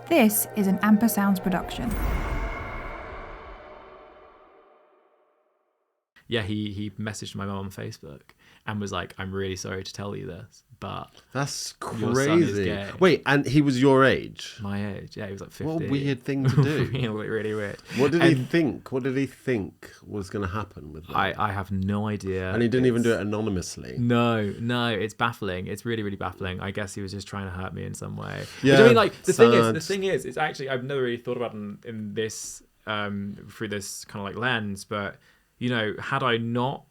This is an Ampersounds production. Yeah, he messaged my mum on Facebook and was like, "I'm really sorry to tell you this, but That's your son is crazy." gay." Wait, and he was your age? My age, yeah, he was like 50. What a weird thing to do. really weird. What did he think? What did he think was going to happen with that? I have no idea. And he didn't even do it anonymously. No, it's baffling. It's really, really baffling. I guess he was just trying to hurt me in some way. Yeah, Which, I mean, like, the sad. thing is, it's actually, I've never really thought about in this, through this kind of like lens, but, you know, had I not,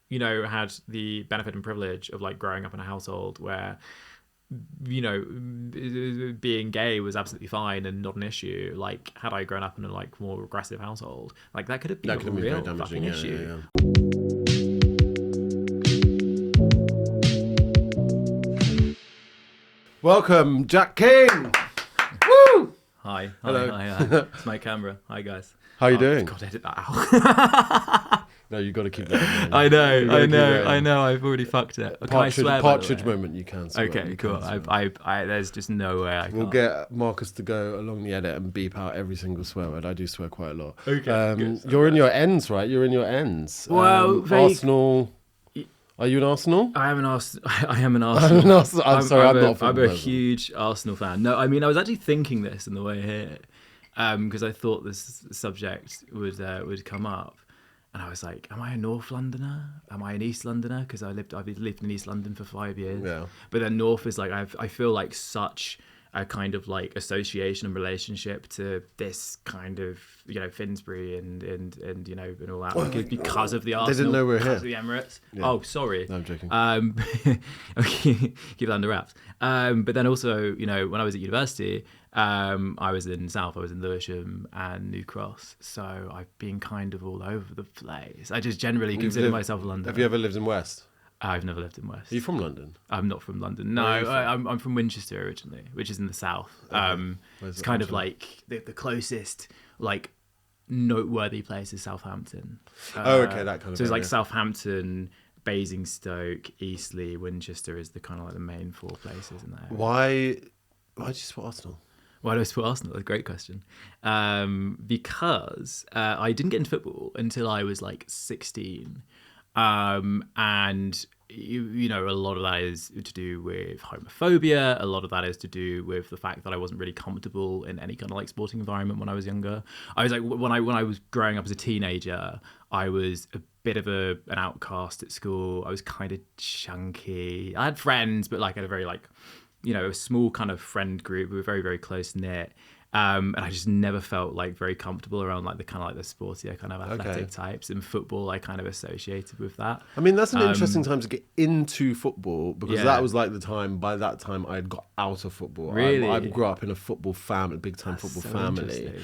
you know, had the benefit and privilege of like growing up in a household where, you know, being gay was absolutely fine and not an issue. Like, had I grown up in a like more aggressive household, like that could have been a real fucking issue. Welcome, Jack King. Woo! Hi. Hello. It's my camera. Hi guys. How you doing? God, edit that out. No, you got to keep that in. I know. I've already fucked it. Can I swear, Partridge moment, you can swear. Okay, you cool. I there's just no way I We'll can't. get Marcus to go along the edit and beep out every single swear word. I do swear quite a lot. Okay, good. You're in your ends, right? You're in your ends. Well, Arsenal. Are you an Arsenal? I am an Arsenal. I'm not. I'm a huge Arsenal fan. No, I mean I was actually thinking this on the way here, because I thought this subject would come up. And I was like, am I a North Londoner? Am I an East Londoner? Because I've lived in East London for 5 years. Yeah. But then North is like, I feel like such a kind of like association and relationship to this kind of, you know, Finsbury and you know, and all that. Like, because of the Arsenal. They didn't know we were here. Because of the Emirates. Yeah. Oh, sorry. No, I'm joking. Okay, keep that under wraps. But then also, you know, when I was at university, I was in South, I was in Lewisham and New Cross, so I've been kind of all over the place. I just generally consider myself a Londoner. Have you ever lived in West? I've never lived in West. Are you from London? I'm not from London. No, I'm from Winchester originally, which is in the south. Okay. It's kind of like the closest like noteworthy place is Southampton. Okay, that kind of. So it's like area. Southampton, Basingstoke, Eastleigh, Winchester is the kind of like the main four places in that area. Why did you support Arsenal? Why do I support Arsenal? That's a great question. Because I didn't get into football until I was like 16. And you know, a lot of that is to do with homophobia. A lot of that is to do with the fact that I wasn't really comfortable in any kind of like sporting environment when I was younger. I was like, when I was growing up as a teenager, I was a bit of an outcast at school. I was kind of chunky. I had friends, but like I had a very like, you know, a small kind of friend group. We were very, very close knit. And I just never felt like very comfortable around like the kind of like the sportier kind of athletic types, and football I kind of associated with that. I mean, that's an interesting time to get into football, because Yeah. that was like the time, by that time I had got out of football. Really? I grew up in a football family, big time football so family. interesting.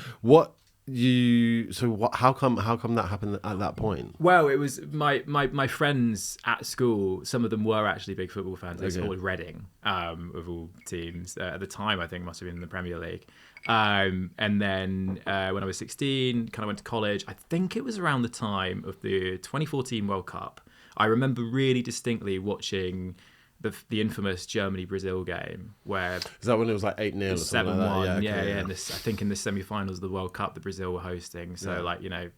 How come that happened at that point? Well, it was my friends at school. Some of them were actually big football fans. They supported Reading, of all teams. At the time, I think it must have been in the Premier League. And then when I was 16, kind of went to college. I think it was around the time of the 2014 World Cup. I remember really distinctly watching the infamous Germany-Brazil game, where Is that when it was like 8-0 or something like that? 7-1, yeah. And I think in the semi-finals of the World Cup that Brazil were hosting. So like, you know,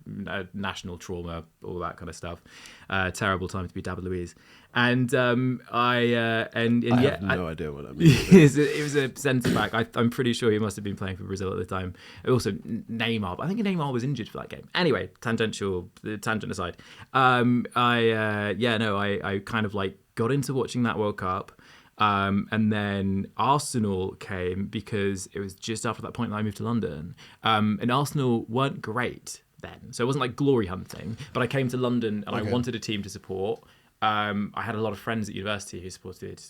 national trauma, all that kind of stuff. Terrible time to be David Luiz. And I have no idea what that means. it was a centre back. I'm pretty sure he must have been playing for Brazil at the time. Also Neymar, but I think Neymar was injured for that game. Anyway, tangent aside. I kind of like got into watching that World Cup. And then Arsenal came because it was just after that point that I moved to London. And Arsenal weren't great then. So it wasn't like glory hunting, but I came to London and I wanted a team to support. I had a lot of friends at university who supported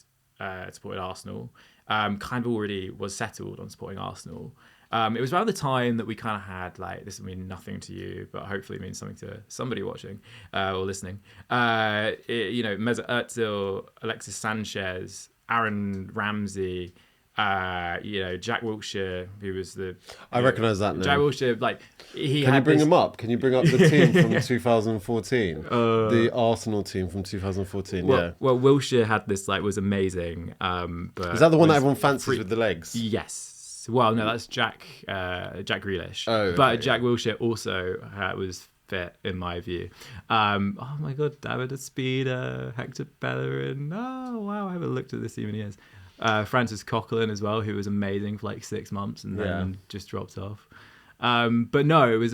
Arsenal. Kind of already was settled on supporting Arsenal. It was around the time that we kind of had, like, this will mean nothing to you, but hopefully it means something to somebody watching or listening. Mesut Ozil, Alexis Sanchez, Aaron Ramsey, Jack Wilshere, who was the... I recognise that name. Jack Wilshere, like, Can you bring him up? Can you bring up the team from 2014? The Arsenal team from 2014, Well, Wilshere had this, like, was amazing. But is that the one that everyone fancies with the legs? Yes. Grealish. Well, no, that's Jack Grealish. Oh, but okay, Jack Wilshere also was fit in my view. Oh my God, David Ospina, Hector Bellerin. Oh wow, I haven't looked at this team in years. Francis Coquelin as well, who was amazing for like 6 months and then just dropped off. But no, it was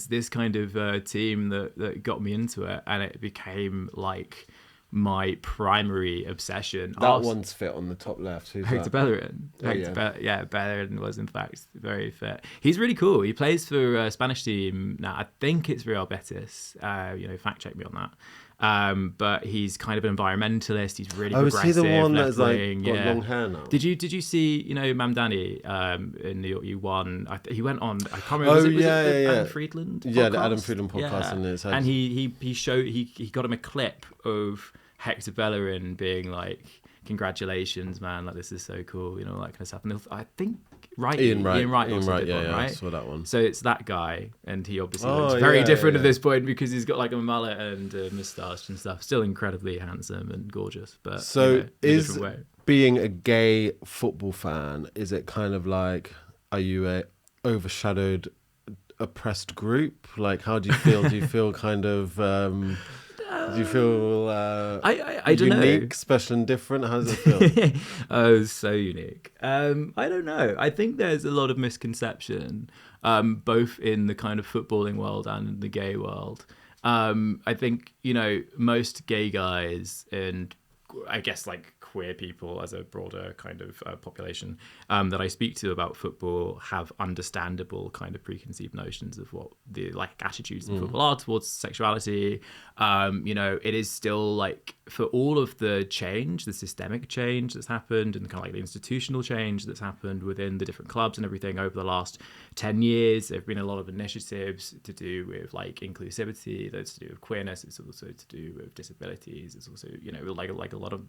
this kind of team that got me into it, and it became like my primary obsession. That one's fit on the top left. Who's Hector that? Bellerin. Bellerin was in fact very fit. He's really cool. He plays for a Spanish team now. I think it's Real Betis. Fact check me on that. But he's kind of an environmentalist. He's really progressive. Is he the one that's like left-wing, got long hair now? Did you see Mamdani in New York? You won. He went on. I can't remember. Was it Adam Friedland? Yeah, the Adam Friedland podcast. Yeah. And he got him a clip of Hector Bellerin being like, "Congratulations, man! Like this is so cool," that kind of stuff. And I think Ian Wright did one, right? I saw that one. So it's that guy, and he obviously looks very different at this point because he's got like a mullet and a moustache and stuff. Still incredibly handsome and gorgeous, but so in a different way. Being a gay football fan, is it kind of like, are you a overshadowed, oppressed group? Like, how do you feel? Do you feel kind of? Do you feel I don't unique, know. special and different? How does it feel? Oh, so unique. I don't know. I think there's a lot of misconception, both in the kind of footballing world and in the gay world. I think, most gay guys and I guess like queer people as a broader kind of population that I speak to about football have understandable kind of preconceived notions of what the like attitudes of football are towards sexuality. It is still like, for all of the change, the systemic change that's happened and kind of like the institutional change that's happened within the different clubs and everything over the last 10 years, there have been a lot of initiatives to do with like inclusivity, that's to do with queerness, it's also to do with disabilities, it's also, like a lot of,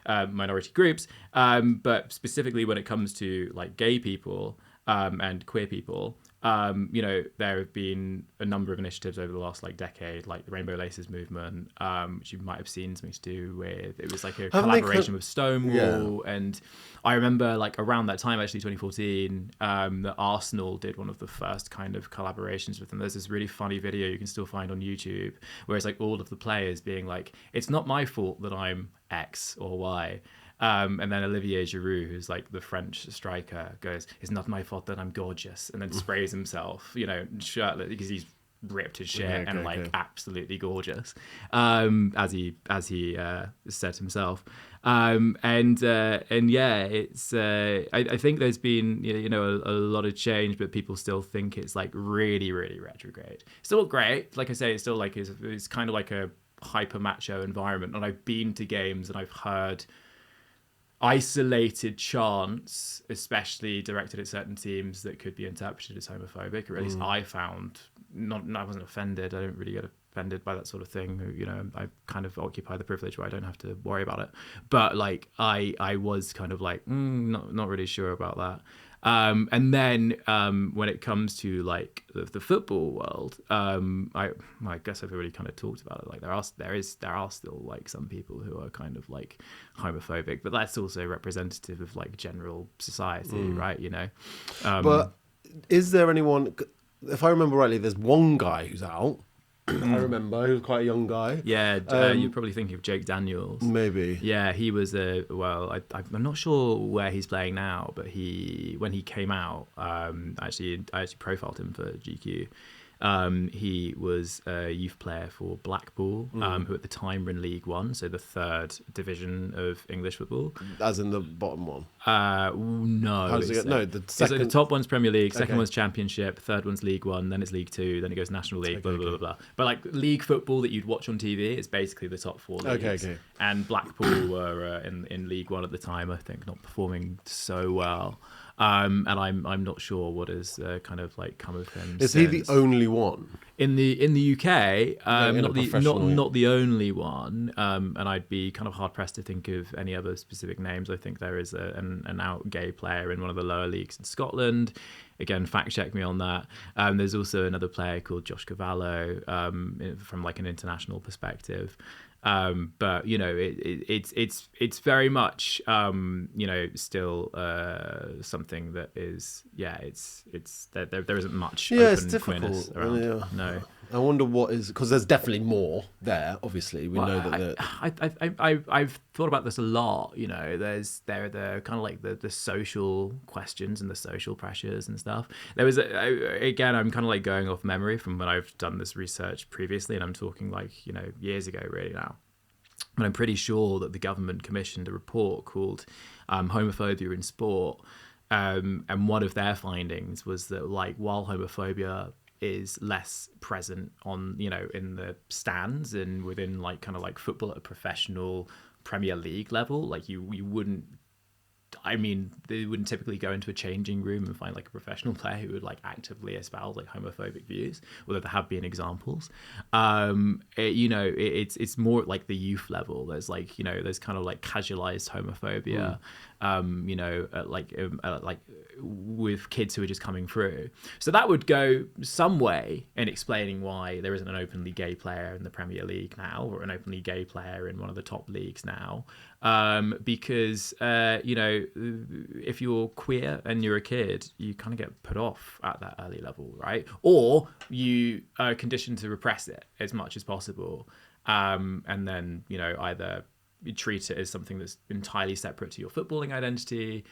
minority groups, but specifically when it comes to like gay people and queer people, there have been a number of initiatives over the last like decade, like the Rainbow Laces movement, which you might have seen something to do with. It was like a collaboration with Stonewall, and I remember like around that time, actually 2014, that Arsenal did one of the first kind of collaborations with them. There's this really funny video you can still find on YouTube, where it's like all of the players being like, "It's not my fault that I'm X or Y." And then Olivier Giroud, who's like the French striker, goes, "It's not my fault that I'm gorgeous," and then sprays himself, shirtless, because he's ripped his shit absolutely gorgeous, as he said himself. It's I think there's been a lot of change, but people still think it's like really, really retrograde. Still great, like I say, it's still like it's kind of like a hyper macho environment, and I've been to games and I've heard isolated chants, especially directed at certain teams, that could be interpreted as homophobic, or at least I found I wasn't offended. I don't really get offended by that sort of thing. I kind of occupy the privilege where I don't have to worry about it. But like I was kind of like not really sure about that. And then when it comes to like the football world, I guess I've already kind of talked about it. Like there are still like some people who are kind of like homophobic, but that's also representative of like general society, right? But is there anyone? If I remember rightly, there's one guy who's out. I remember he was quite a young guy. Yeah, you're probably thinking of Jake Daniels. Maybe. Yeah, he was I'm not sure where he's playing now, but when he came out, I actually profiled him for GQ. He was a youth player for Blackpool, who at the time were in League One, so the third division of English football. As in the bottom one? No. How does it go? No, the second... So the top one's Premier League, second one's Championship, third one's League One, then it's League Two, then it goes National League, blah, blah, blah, blah. But like league football that you'd watch on TV is basically the top four leagues. Okay. And Blackpool were in League One at the time, I think, not performing so well. And I'm not sure what has kind of like come of him. Is he the only one in the UK? Not the only one. And I'd be kind of hard pressed to think of any other specific names. I think there is an out gay player in one of the lower leagues in Scotland. Again, fact check me on that. There's also another player called Josh Cavallo from like an international perspective. But it's very much still something that is it's there isn't much open it's difficult queerness around. No. I wonder what is, because there's definitely more there. Obviously, we know that. I've thought about this a lot. There are the kind of like the social questions and the social pressures and stuff. There was again, I'm kind of like going off memory from when I've done this research previously, and I'm talking like years ago really now. But I'm pretty sure that the government commissioned a report called Homophobia in Sport, and one of their findings was that like while homophobia is less present on in the stands and within like kind of like football at a professional Premier League level, like you wouldn't, I mean, they wouldn't typically go into a changing room and find like a professional player who would like actively espouse like homophobic views, although there have been examples. It's more like the youth level. There's like there's kind of like casualized homophobia, like with kids who are just coming through. So that would go some way in explaining why there isn't an openly gay player in the Premier League now, or an openly gay player in one of the top leagues now. Because if you're queer and you're a kid, you kind of get put off at that early level, right? Or you are conditioned to repress it as much as possible, and then either you treat it as something that's entirely separate to your footballing identity,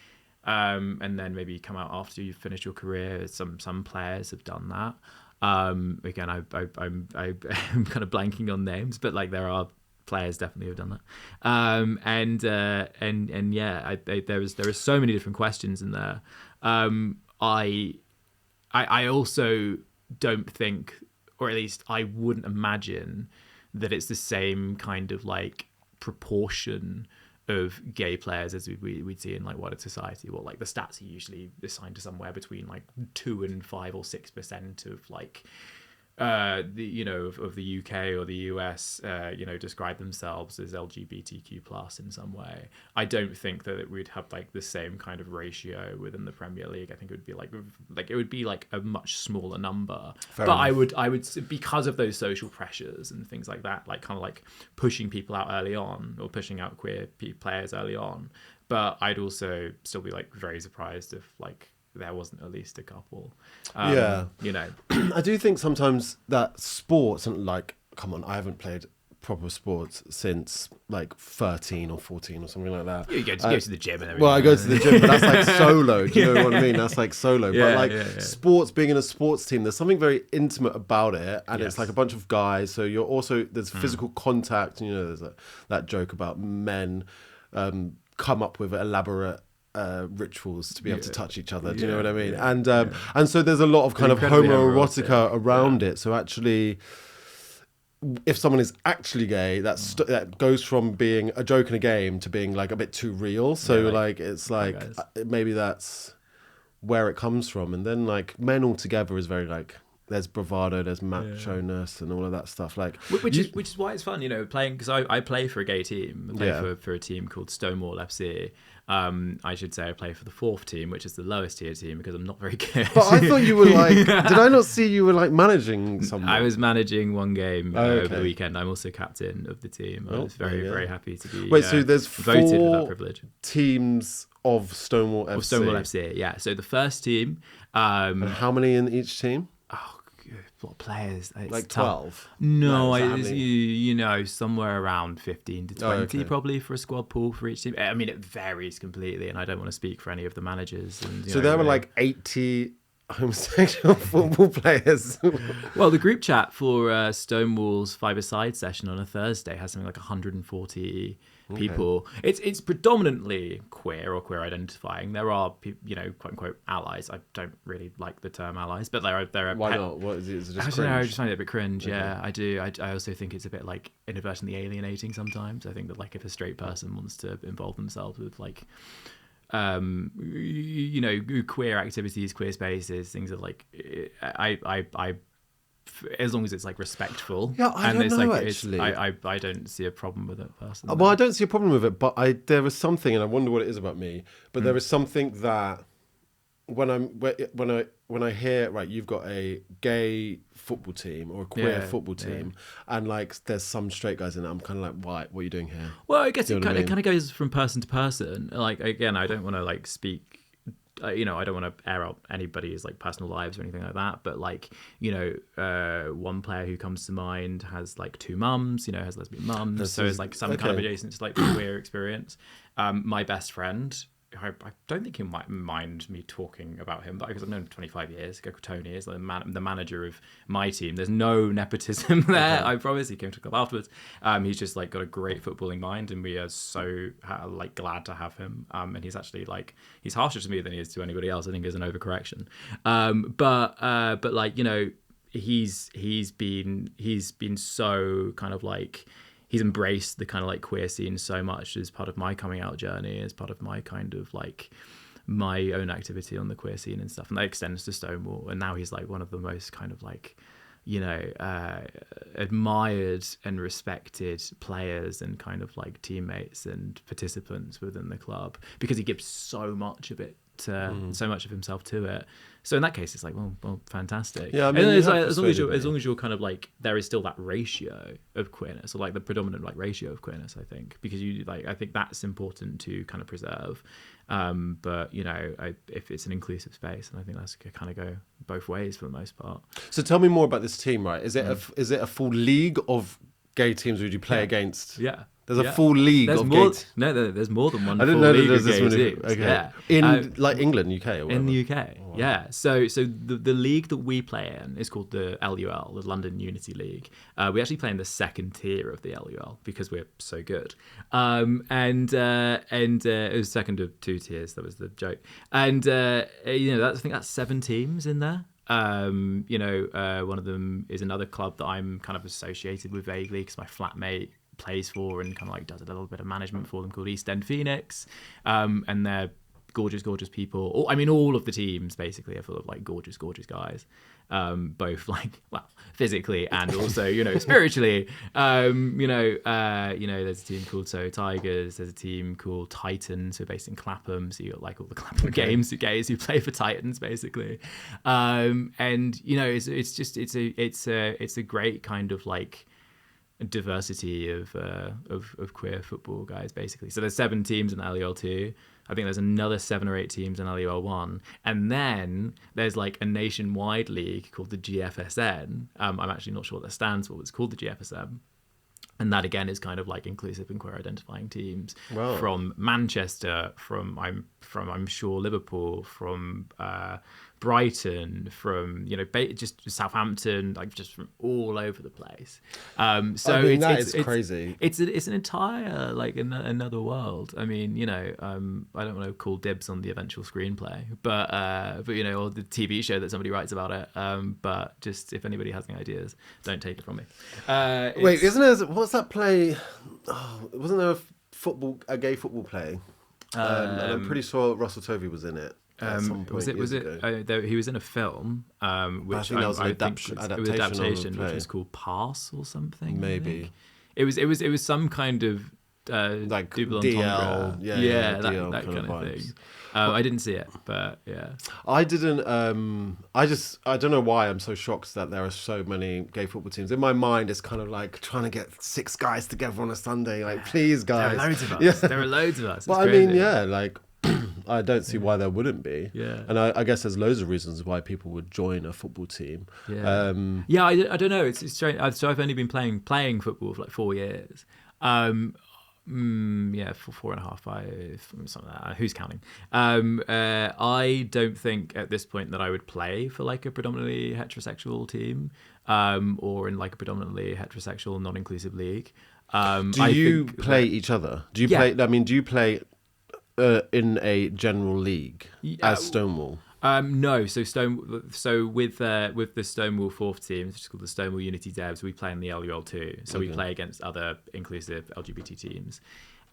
and then maybe come out after you've finished your career. Some players have done that. Again, I'm kind of blanking on names, but like there are players definitely have done that. There are so many different questions in there. I also don't think, or at least I wouldn't imagine that it's the same kind of like proportion of gay players as we'd see in like wider society. Well, like the stats are usually assigned to somewhere between like 2 and 5 or 6% of like of the UK or the US, describe themselves as LGBTQ plus in some way. I don't think that we'd have like the same kind of ratio within the Premier League. I think it would be like it would be like a much smaller number. Fair enough. I would because of those social pressures and things like that, like kind of like pushing people out early on or pushing out queer players early on. But I'd also still be like very surprised if like there wasn't at least a couple. I do think sometimes that sports, and like, come on, I haven't played proper sports since like 13 or 14 or something like that. You go to the gym and everything. Well, I go to the gym, but that's like solo. Do you know what I mean? That's like solo. But like sports, being in a sports team, there's something very intimate about it, and it's like a bunch of guys. So you're also, there's physical contact. There's that joke about men come up with elaborate rituals to be able to touch each other. Do you know what I mean? And so there's a lot of kind of homoerotica around it. So actually, if someone is actually gay, that goes from being a joke in a game to being like a bit too real. So it's like maybe that's where it comes from. And then like men all together is very like, there's bravado, there's macho-ness and all of that stuff. Like which is why it's fun, playing, because I play for a gay team. I play for a team called Stonewall FC. I should say I play for the 4th team, which is the lowest tier team, because I'm not very good. But I thought you were like, did I not see you were like managing someone? I was managing one game over the weekend. I'm also captain of the team. I was very happy to be so there's voted with that privilege. Teams of Stonewall FC. Of Stonewall FC, yeah. So the first team. And how many in each team? What players? It's like 12? No, somewhere around 15 to 20 probably for a squad pool for each team. I mean, it varies completely, and I don't want to speak for any of the managers. So there were like 80 homosexual football players. Well, the group chat for Stonewall's Five-a-Side session on a Thursday has something like 140 people. It's predominantly queer or queer identifying. There are quote unquote allies. I don't really like the term allies, but there are. Why not? What is it? Is it just I don't know. I just find it a bit cringe. Okay. Yeah, I do. I also think it's a bit like inadvertently alienating sometimes. I think that like if a straight person wants to involve themselves with like queer activities, queer spaces, things that like I as long as it's like respectful. Yeah, I don't know, actually. I don't see a problem with it personally. Well, I don't see a problem with it, but there is something, and I wonder what it is about me, but there is something that when when I hear, right, you've got a gay football team or a queer football team, and like there's some straight guys in it, I'm kind of like, why? What are you doing here? Well, I guess You it know what I kind mean? of goes from person to person. Like, again, I don't want to like speak. I don't want to air out anybody's like personal lives or anything like that. But like, one player who comes to mind has like two mums. Has lesbian mums. So it's like some kind of adjacent to like the queer experience. My best friend. I don't think he might mind me talking about him, but because I've known him for 25 years. A guy called Tony is the manager of my team. There's no nepotism there. I promise. He came to the club afterwards. He's just like got a great footballing mind, and we are so like glad to have him. And he's actually like he's harsher to me than he is to anybody else. I think is an overcorrection. But like he's been so kind of like. He's embraced the kind of like queer scene so much as part of my coming out journey, as part of my kind of like my own activity on the queer scene and stuff. And that extends to Stonewall. And now he's like one of the most kind of like, admired and respected players and kind of like teammates and participants within the club because he gives so much of it. So much of himself to it. So in that case, it's like, well, fantastic. Yeah, I mean, and it's like, as long as you're kind of like, there is still that ratio of queerness, or like the predominant like ratio of queerness, I think, because I think that's important to kind of preserve. But if it's an inclusive space, and I think that's kind of go both ways for the most part. So tell me more about this team, right? Is it a full league of gay teams would you play against? Yeah. There's a full league of more, gay. No, there's more than one. I didn't full know that league there's of this gay many. teams. Okay. Yeah. In like England, UK, or whatever. In the UK, yeah. So the league that we play in is called the LUL, the London Unity League. We actually play in the second tier of the LUL because we're so good. And it was second of two tiers. That was the joke. And I think that's 7 teams in there. One of them is another club that I'm kind of associated with vaguely because my flatmate plays for and kind of like does a little bit of management for them called East End Phoenix, and they're gorgeous people. All of the teams basically are full of like gorgeous guys, both like physically and also spiritually. There's a team called So Tigers. There's a team called Titans who are based in Clapham. So you got like all the Clapham gays who play for Titans basically, it's a great kind of like diversity of queer football guys basically. So there's 7 teams in LUL2. I think there's another 7 or 8 teams in LUL1, and then there's like a nationwide league called the GFSN. I'm actually not sure what that stands for, but it's called the GFSN. And that again is kind of like inclusive and queer identifying teams from Manchester, from I'm sure Liverpool, from Brighton, from just Southampton, like just from all over the place. So it's crazy. It's an entire like another world. I don't want to call dibs on the eventual screenplay, but or the TV show that somebody writes about it. But just if anybody has any ideas, don't take it from me. Wait, isn't there? What's that play? Oh, wasn't there a gay football play? And I'm pretty sure Russell Tovey was in it. Was it? He was in a film, which I think that was an adaptation, which was called Pass or something. Maybe it was some kind of like double DL, entendre. That kind of thing. I didn't see it, but yeah, I didn't. I don't know why I'm so shocked that there are so many gay football teams. In my mind, it's kind of like trying to get 6 guys together on a Sunday. Like, please, guys. There are loads of us. Yeah. There are loads of us. But like. I don't see why there wouldn't be. Yeah. And I guess there's loads of reasons why people would join a football team. Yeah. I don't know. It's strange. So I've only been playing football for like 4 years. For 4.5, 5, something like that. Who's counting? I don't think at this point that I would play for like a predominantly heterosexual team, or in like a predominantly heterosexual non-inclusive league. Do you play each other? Do you play? Do you play in a general league as Stonewall? No, so with the Stonewall 4th team, which is called the Stonewall Unity Devs, we play in the LUL2. So we play against other inclusive LGBT teams.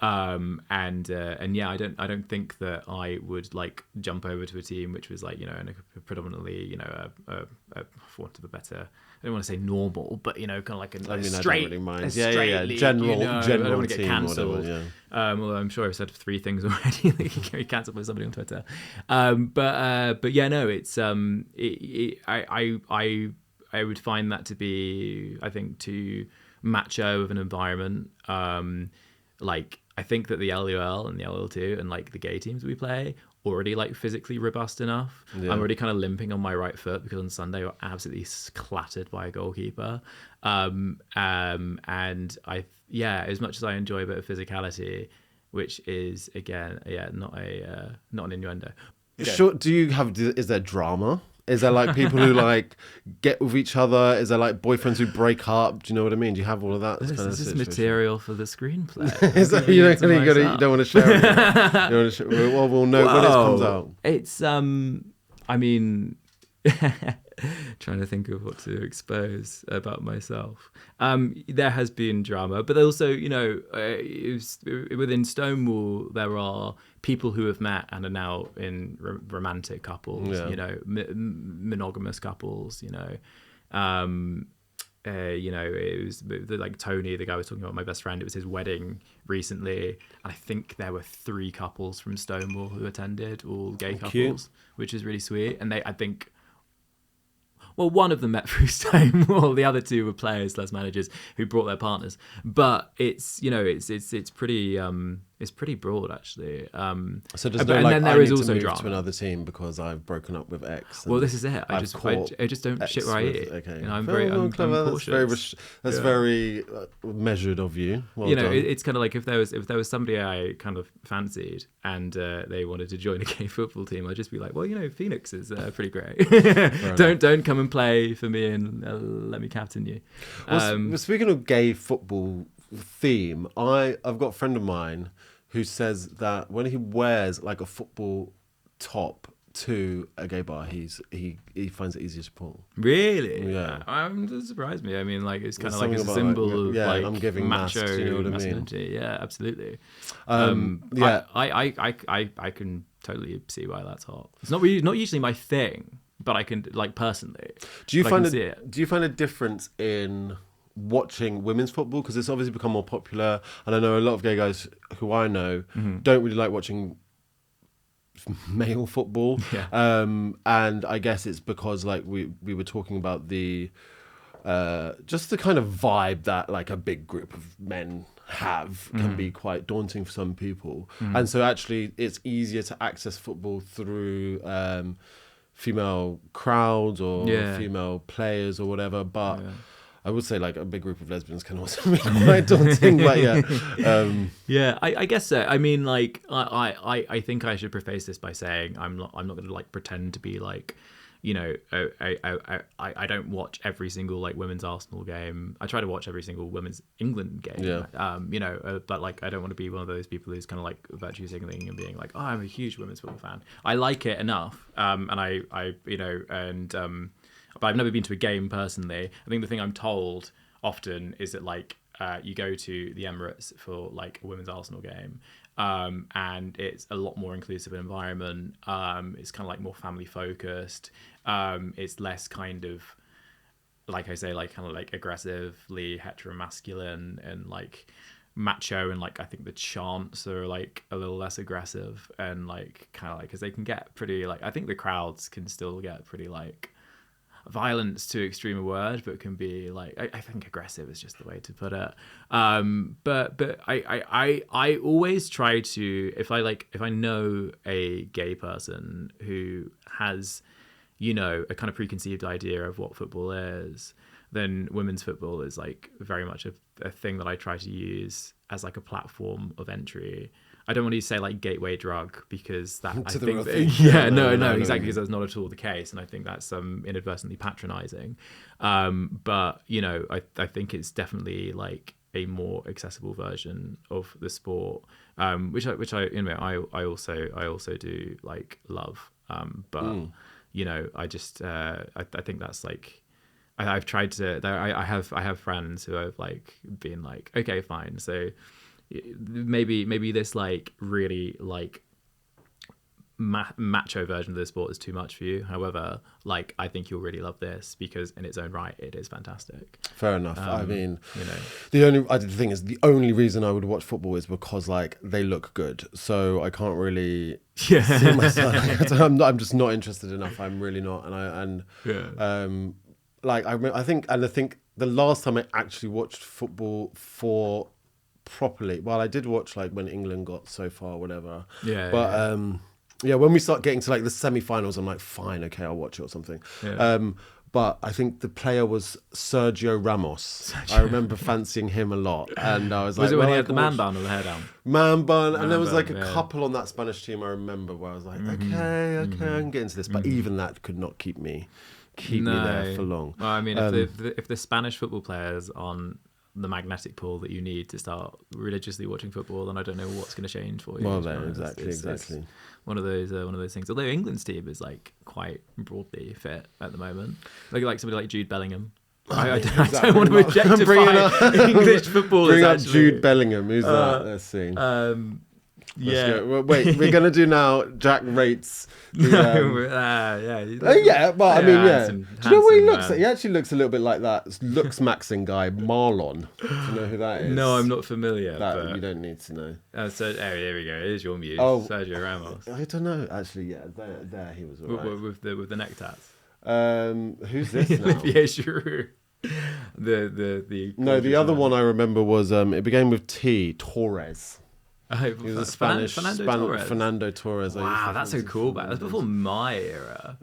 And yeah, I don't think that I would like jump over to a team which was like, you know, in a predominantly, you know, for want of a better, I don't want to say normal, but you know, kind of like I mean, straight, I don't really mind. league, General, you know, general I don't want to get team, cancelled. whatever, yeah. Although I'm sure I've said 3 things already that can get cancelled by somebody on Twitter. But yeah, no, it's I would find that to be, I think, too macho of an environment. Like, I think that the LUL and the LL2 and like the gay teams we play already like physically robust enough. Yeah. I'm already kind of limping on my right foot because on Sunday we were absolutely clattered by a goalkeeper. And as much as I enjoy a bit of physicality, which is again, not an innuendo. Okay. Sure. Is there drama? Is there like people who like get with each other? Is there like boyfriends who break up? Do you know what I mean? Do you have all of that? This is material for the screenplay. You don't want to share it. Well, we'll know when it comes out. It's I mean, trying to think of what to expose about myself. There has been drama, but also, you know, within Stonewall there are people who have met and are now in romantic couples, you know, monogamous couples, you know. You know, it was like Tony, the guy I was talking about, my best friend, it was his wedding recently. I think there were 3 couples from Stonewall who attended, all gay couples, cute. Which is really sweet. And I think, well, one of them met through Stonewall. The other 2 were players, less managers, who brought their partners. But it's, you know, it's pretty broad actually. So there's and then there is also drama to another team because I've broken up with X. Well, this is it. I just don't shit where I eat. Okay. You know, I'm cautious. That's very measured of you. Well, you know, done. It's kind of like if there was somebody I kind of fancied and they wanted to join a gay football team, I'd just be like, well, you know, Phoenix is pretty great. Don't come and play for me and let me captain you. Well, speaking of gay football theme, I've got a friend of mine who says that when he wears like a football top to a gay bar, he finds it easier to pull. Really? Yeah. That surprised me. I mean, like it's kind of like a symbol of like I'm giving macho masks, you know what masculinity. I mean? Yeah, absolutely. Yeah. I can totally see why that's hot. It's not usually my thing, but I can, like, personally. Do you find a difference in watching women's football? Because it's obviously become more popular, and I know a lot of gay guys who I know don't really like watching male football. Yeah. And I guess it's because like we were talking about the just the kind of vibe that like a big group of men have can be quite daunting for some people. And so actually it's easier to access football through female crowds or female players or whatever, but I would say like a big group of lesbians can also be quite daunting, but I guess so. I mean, like, I think I should preface this by saying I'm not going to like pretend to be like, you know, I don't watch every single like women's Arsenal game. I try to watch every single women's England game. You know, but like I don't want to be one of those people who's kind of like virtue signaling and being like, oh, I'm a huge women's football fan. I like it enough, and I you know, and but I've never been to a game personally. I think the thing I'm told often is that like you go to the Emirates for like a women's Arsenal game, and it's a lot more inclusive environment. It's kind of like more family focused. It's less kind of, like I say, like kind of like aggressively heteromasculine and like macho, and like I think the chants are like a little less aggressive and like kind of like, because they can get pretty like, I think the crowds can still get pretty like, violence too extreme a word, but can be like, I think aggressive is just the way to put it. But I always try to, if I know a gay person who has, you know, a kind of preconceived idea of what football is, then women's football is like very much a thing that I try to use as like a platform of entry. I don't want to say like gateway drug, because that I think exactly, because that's not at all the case, and I think that's inadvertently patronizing. But you know, I think it's definitely like a more accessible version of the sport, which I you know I also do like love. But you know, I just I think that's like, I've tried to. I have friends who have like been like, okay, fine, so maybe this like really like macho version of the sport is too much for you. However, like I think you'll really love this because in its own right it is fantastic. Fair enough. I mean, you know, the thing is, the only reason I would watch football is because like they look good. So I can't really see myself. I'm just not interested enough. I'm really not. I think the last time I actually watched football for properly, well, I did watch like when England got so far, or whatever. When we start getting to like the semi-finals, I'm like, fine, okay, I'll watch it or something. But I think the player was Sergio Ramos. I remember fancying him a lot, and I was like, was it when he had the man bun or the hair down? Man bun, and there was like a couple on that Spanish team I remember where I was like, okay, I can get into this, but even that could not keep me there for long. Well, I mean, if the Spanish football players on the magnetic pull that you need to start religiously watching football, then I don't know what's going to change for you. Well, then exactly. It's one of those things. Although England's team is like quite broadly fit at the moment, like somebody like Jude Bellingham. I don't want to objectify English footballers. Bring up Jude Bellingham. Who's that? Let's see. Wait, we're gonna do now. Jack rates. But I mean, Do you know what he looks like? He actually looks a little bit like that Lux Maxing guy, Marlon. Do you know who that is? No, I'm not familiar. That you don't need to know. There we go. Here's your muse. Sergio Ramos. I don't know. Actually, there he was. All right. With the neck tats. Who's this now? Olivier Giroud. The other one I remember was it began with T. Torres. He was a Spanish Fernando Torres. Wow, that's so cool. That's before my era.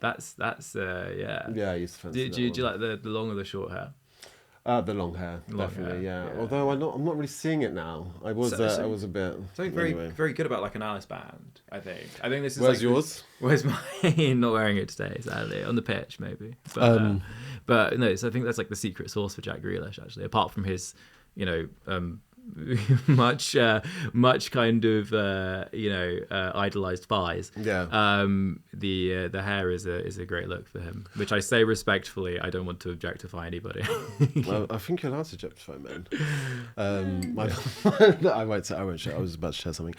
That's yeah. Yeah, I used to fancy do you like the long or the short hair? The long hair, definitely. Hair, yeah. Although I'm not really seeing it now. I was a bit. Something very good about like an Alice band. I think this is. Where's yours? Where's mine? Not wearing it today, sadly. On the pitch, maybe. But no. So I think that's like the secret sauce for Jack Grealish. Actually, apart from his, much kind of idolized thighs. The hair is a great look for him, which I say respectfully. I don't want to objectify anybody. Well, I think you're allowed to objectify men. I won't share. I was about to share something.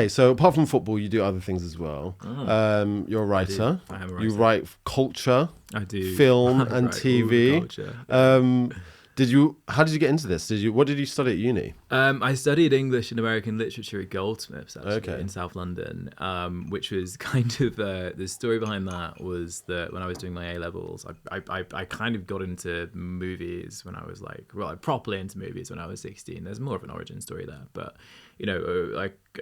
So apart from football, you do other things as well. You're a writer. I am a writer. You write culture. I do. Film and TV. How did you get into this? What did you study at uni? I studied English and American literature at Goldsmiths, actually, in South London, which was kind of the story behind that was that when I was doing my A-levels, I kind of got into movies when I was properly into movies when I was 16. There's more of an origin story there, but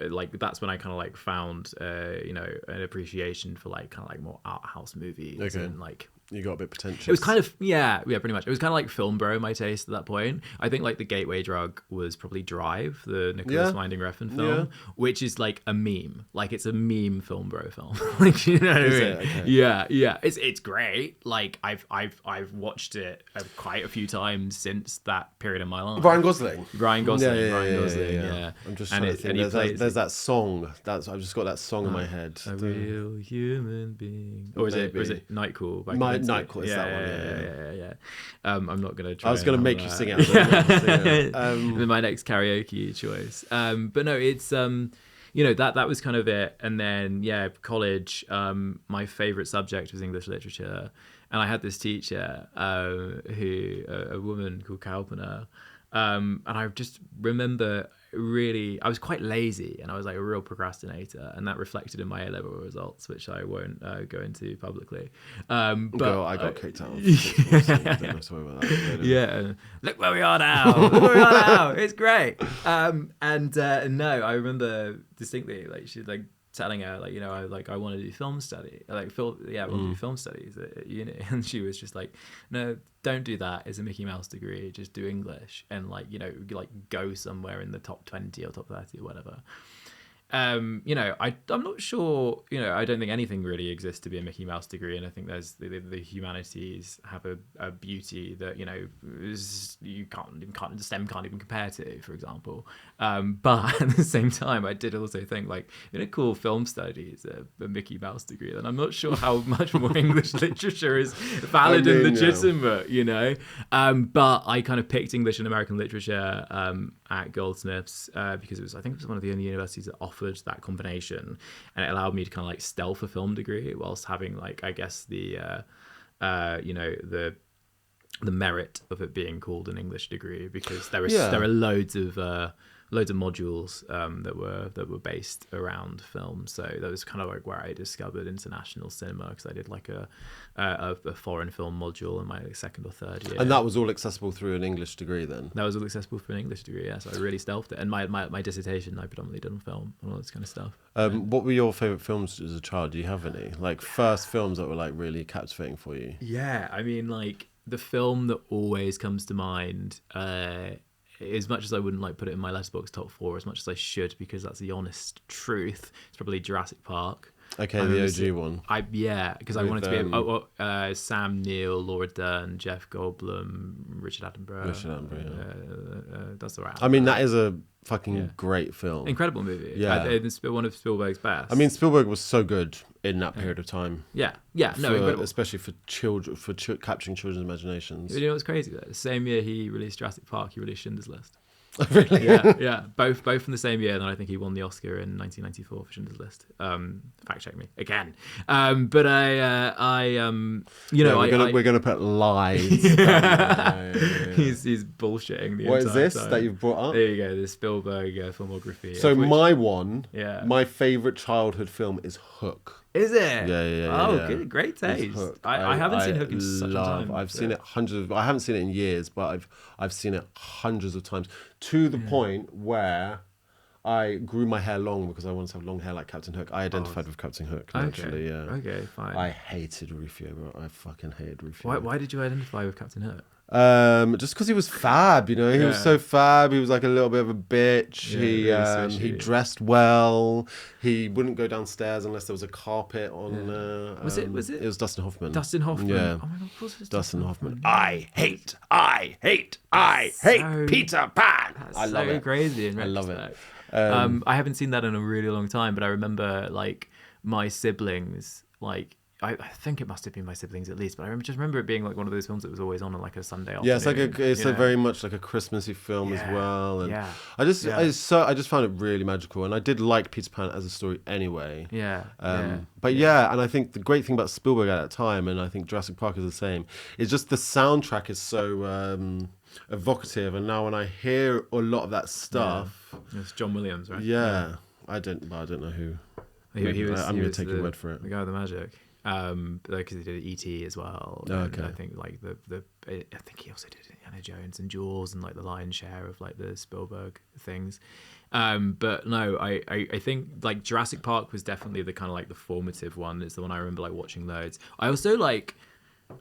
like that's when I kind of like found an appreciation for like kind of like more art house movies and like. You got a bit pretentious. It was kind of pretty much. It was kind of like film bro my taste at that point. I think like the gateway drug was probably Drive, the Nicholas Winding Refn film, which is like a meme. Like it's a meme film bro film. Like you know what I mean? Okay. Yeah. It's great. Like I've watched it quite a few times since that period in my life. Ryan Gosling. Yeah. I'm just trying to think. There's that song. I've just got that song in my head. A real human being. Or is it Night Call? Night Call is that one. Yeah. I'm not gonna try. I was gonna make you sing it. My next karaoke choice. But no, it's that was kind of it. And then college. My favorite subject was English literature, and I had this teacher a woman called Kalpana. And I just remember I was quite lazy and I was like a real procrastinator, and that reflected in my A-level results, which I won't go into publicly. But I got kicked out. Look where we are now. It's great. No, I remember distinctly like she's like telling her I want to do film study, I want to do film studies at uni, and she was just like, no, don't do that. It's a Mickey Mouse degree. Just do English and go somewhere in the top 20 or top 30 or whatever. you know, I'm not sure, you know, I don't think anything really exists to be a Mickey Mouse degree. And I think there's the humanities have a beauty that, you know, STEM can't even compare to, for example. But at the same time, I did also think, like, in a cool film studies, a Mickey Mouse degree, then I'm not sure how much more English literature is valid and legitimate, you know. But I kind of picked English and American literature at Goldsmiths because I think it was one of the only universities that offered that combination, and it allowed me to kind of like stealth a film degree whilst having, like, I guess the you know, the merit of it being called an English degree, because there are loads of modules that were based around film. So that was kind of like where I discovered international cinema, because I did like a foreign film module in my second or third year. And that was all accessible through an English degree then? That was all accessible for an English degree, yeah. So I really stealthed it. And my dissertation, I predominantly did on film and all this kind of stuff. What were your favourite films as a child? Do you have any? Like, first films that were like really captivating for you? Yeah, I mean, like, the film that always comes to mind, as much as I wouldn't like put it in my Letterboxd top 4, as much as I should, because that's the honest truth, it's probably Jurassic Park. Okay, the OG one. Because I wanted to be Sam Neill, Laura Dern, Jeff Goldblum, Richard Attenborough. That's the right. I mean, that is a fucking great film. Incredible movie. Yeah, it's one of Spielberg's best. I mean, Spielberg was so good in that period of time. Incredible. Especially for children, capturing children's imaginations. You know what's crazy though? The same year he released Jurassic Park, he released Schindler's List. Really? Yeah. Both from the same year, and then I think he won the Oscar in 1994 for Schindler's List. Fact check me again. But we're gonna put lies. He's bullshitting the What entire is this time. that you've brought up? There you go, the Spielberg filmography. So my favourite childhood film is Hook. Is it? Yeah. Oh, good, great taste. I haven't seen Hook in such a time. I've seen it I haven't seen it in years, but I've seen it hundreds of times, to the point where I grew my hair long because I wanted to have long hair like Captain Hook. I identified with Captain Hook, naturally, Okay, fine. I hated Rufio, bro. I fucking hated Rufio. Why did you identify with Captain Hook? Just because he was fab, you know. He was so fab. He was like a little bit of a bitch. He dressed well. He wouldn't go downstairs unless there was a carpet on. Was it? It was Dustin Hoffman. Dustin Hoffman. Yeah. Oh my god, of course it was Dustin Hoffman. I hate Peter Pan. I love it. Crazy. In retrospect. I love it. I haven't seen that in a really long time, but I remember like my siblings, like. I think it must have been my siblings at least, but I remember it being like one of those films that was always on like a Sunday afternoon. Yeah, it's like very much like a Christmassy film as well. And I just found it really magical, and I did like Peter Pan as a story anyway. And I think the great thing about Spielberg at that time, and I think Jurassic Park is the same, is just the soundtrack is so evocative. And now when I hear a lot of that stuff, it's John Williams, right? I don't know who. I'm going to take your word for it. The guy with the magic. Because he did E.T. as well. Okay. And I think like I think he also did Indiana Jones and Jaws and like the lion's share of like the Spielberg things. But no, I think like Jurassic Park was definitely the kind of like the formative one. It's the one I remember like watching loads. I also like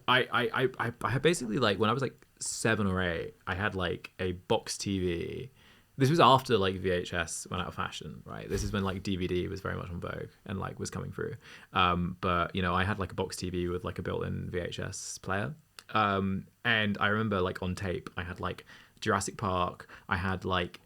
I had basically like when I was like 7 or 8, I had like a box TV. This was after like VHS went out of fashion, right? This is when like DVD was very much on vogue and like was coming through. But you know, I had like a box TV with like a built-in VHS player. And I remember like on tape, I had like Jurassic Park. I had like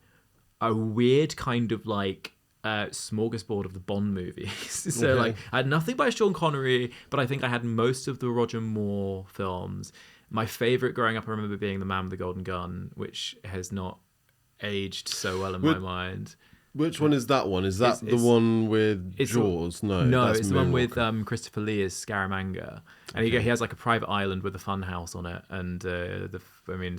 a weird kind of like smorgasbord of the Bond movies. So like I had nothing by Sean Connery, but I think I had most of the Roger Moore films. My favorite growing up, I remember being The Man with the Golden Gun, which has not aged so well in my mind. Which one is that one? Is that the one with Jaws? No, it's the one with Christopher Lee as Scaramanga, and he has like a private island with a fun house on it. And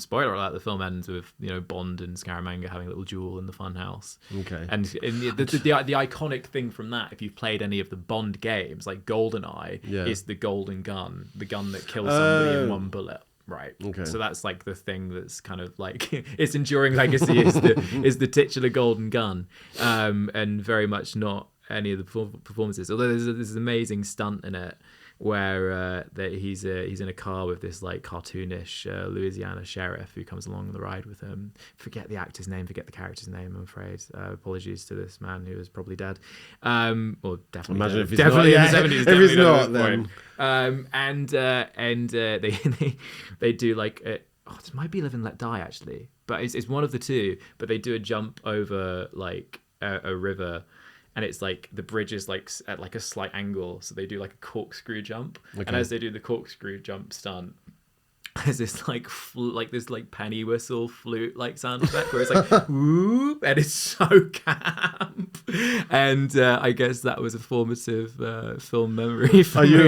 spoiler alert: the film ends with Bond and Scaramanga having a little duel in the fun house. Okay. And the iconic thing from that, if you've played any of the Bond games, like GoldenEye, is the golden gun, the gun that kills somebody in one bullet. Right. Okay. So that's like the thing that's kind of like its enduring legacy is the titular golden gun, and very much not any of the performances. Although there's this amazing stunt in it where he's in a car with this like cartoonish Louisiana sheriff who comes along the ride with him. Forget the actor's name, forget the character's name, I'm afraid. Apologies to this man who is probably dead. Or definitely Imagine dead. if he's definitely not, in the 70s. If he's not, then. They do like this might be Live and Let Die actually, but it's one of the two. But they do a jump over like a river, and it's like the bridge is like at like a slight angle, so they do like a corkscrew jump. Okay. And as they do the corkscrew jump stunt, there's this like this like penny whistle flute like sound effect where it's like whoop, and it's so camp. And I guess that was a formative film memory for me. You're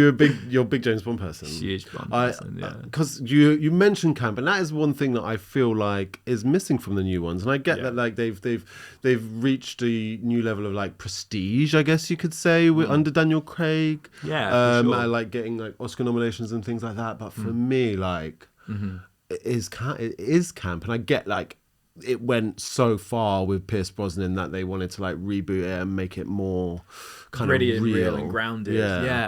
a big James Bond person? Huge Bond person, yeah. Because you mentioned camp, and that is one thing that I feel like is missing from the new ones. And I get that like they've reached a new level of like prestige, I guess you could say, under Daniel Craig. Yeah, for sure. Like getting like Oscar nominations and things like that. But for me, like it is camp, and I get like it went so far with Pierce Brosnan that they wanted to like reboot it and make it more kind of real and grounded.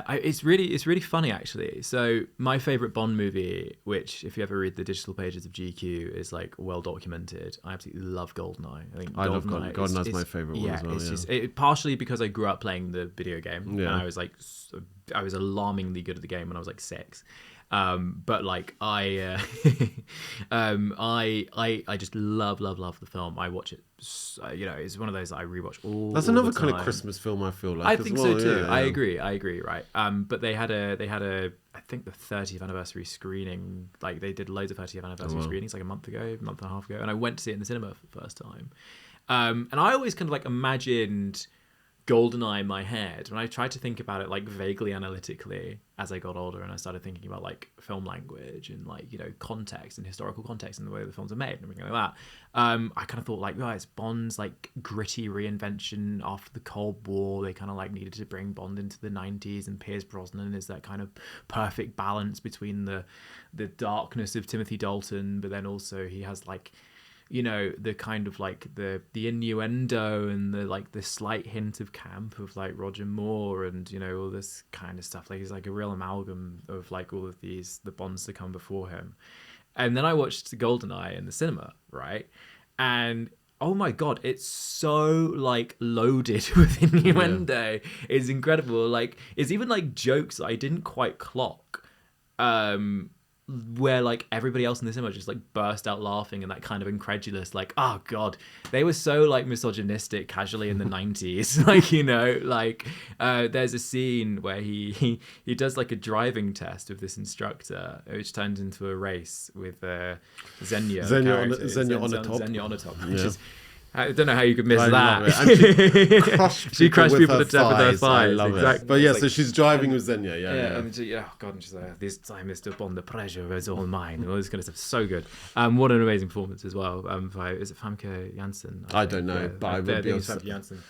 It's really funny actually. So my favorite Bond movie, which if you ever read the digital pages of GQ, is like well documented. I absolutely love GoldenEye. I love GoldenEye's my favorite one as well. It's just partially because I grew up playing the video game, and I was alarmingly good at the game when I was like 6. But like I just love the film. I watch it. It's one of those that I rewatch all. That's all another the kind of time. Christmas film. I feel like. I think so too. Yeah. I agree. Right. But they had a I think the 30th anniversary screening. Like they did loads of 30th anniversary screenings like a month and a half ago, and I went to see it in the cinema for the first time. And I always kind of like imagined GoldenEye in my head when I tried to think about it like vaguely analytically as I got older, and I started thinking about like film language and like context and historical context and the way the films are made and everything like that. I kind of thought like, it's Bond's like gritty reinvention after the Cold War. They kind of like needed to bring Bond into the 90s, and Pierce Brosnan is that kind of perfect balance between the darkness of Timothy Dalton, but then also he has like the kind of like the innuendo and the like the slight hint of camp of like Roger Moore and all this kind of stuff. Like he's like a real amalgam of like all of the Bonds to come before him. And then I watched GoldenEye in the cinema, right? And oh my god, it's so like loaded with innuendo. It's incredible. Like it's even like jokes that I didn't quite clock. Where like everybody else in the cinema just like burst out laughing and that kind of incredulous like, oh god, they were so like misogynistic casually in the 90s. There's a scene where he does like a driving test with this instructor, which turns into a race with Xenia on the top, which is, I don't know how you could miss that. She crushed people to death with her thighs. I love it. But yeah, so she's driving with Xenia. And she's like, this time, Mr. Bond, the pleasure is all mine. All this kind of stuff. So good. What an amazing performance as well. Is it Famke Janssen? I don't know, but I would be Famke Janssen,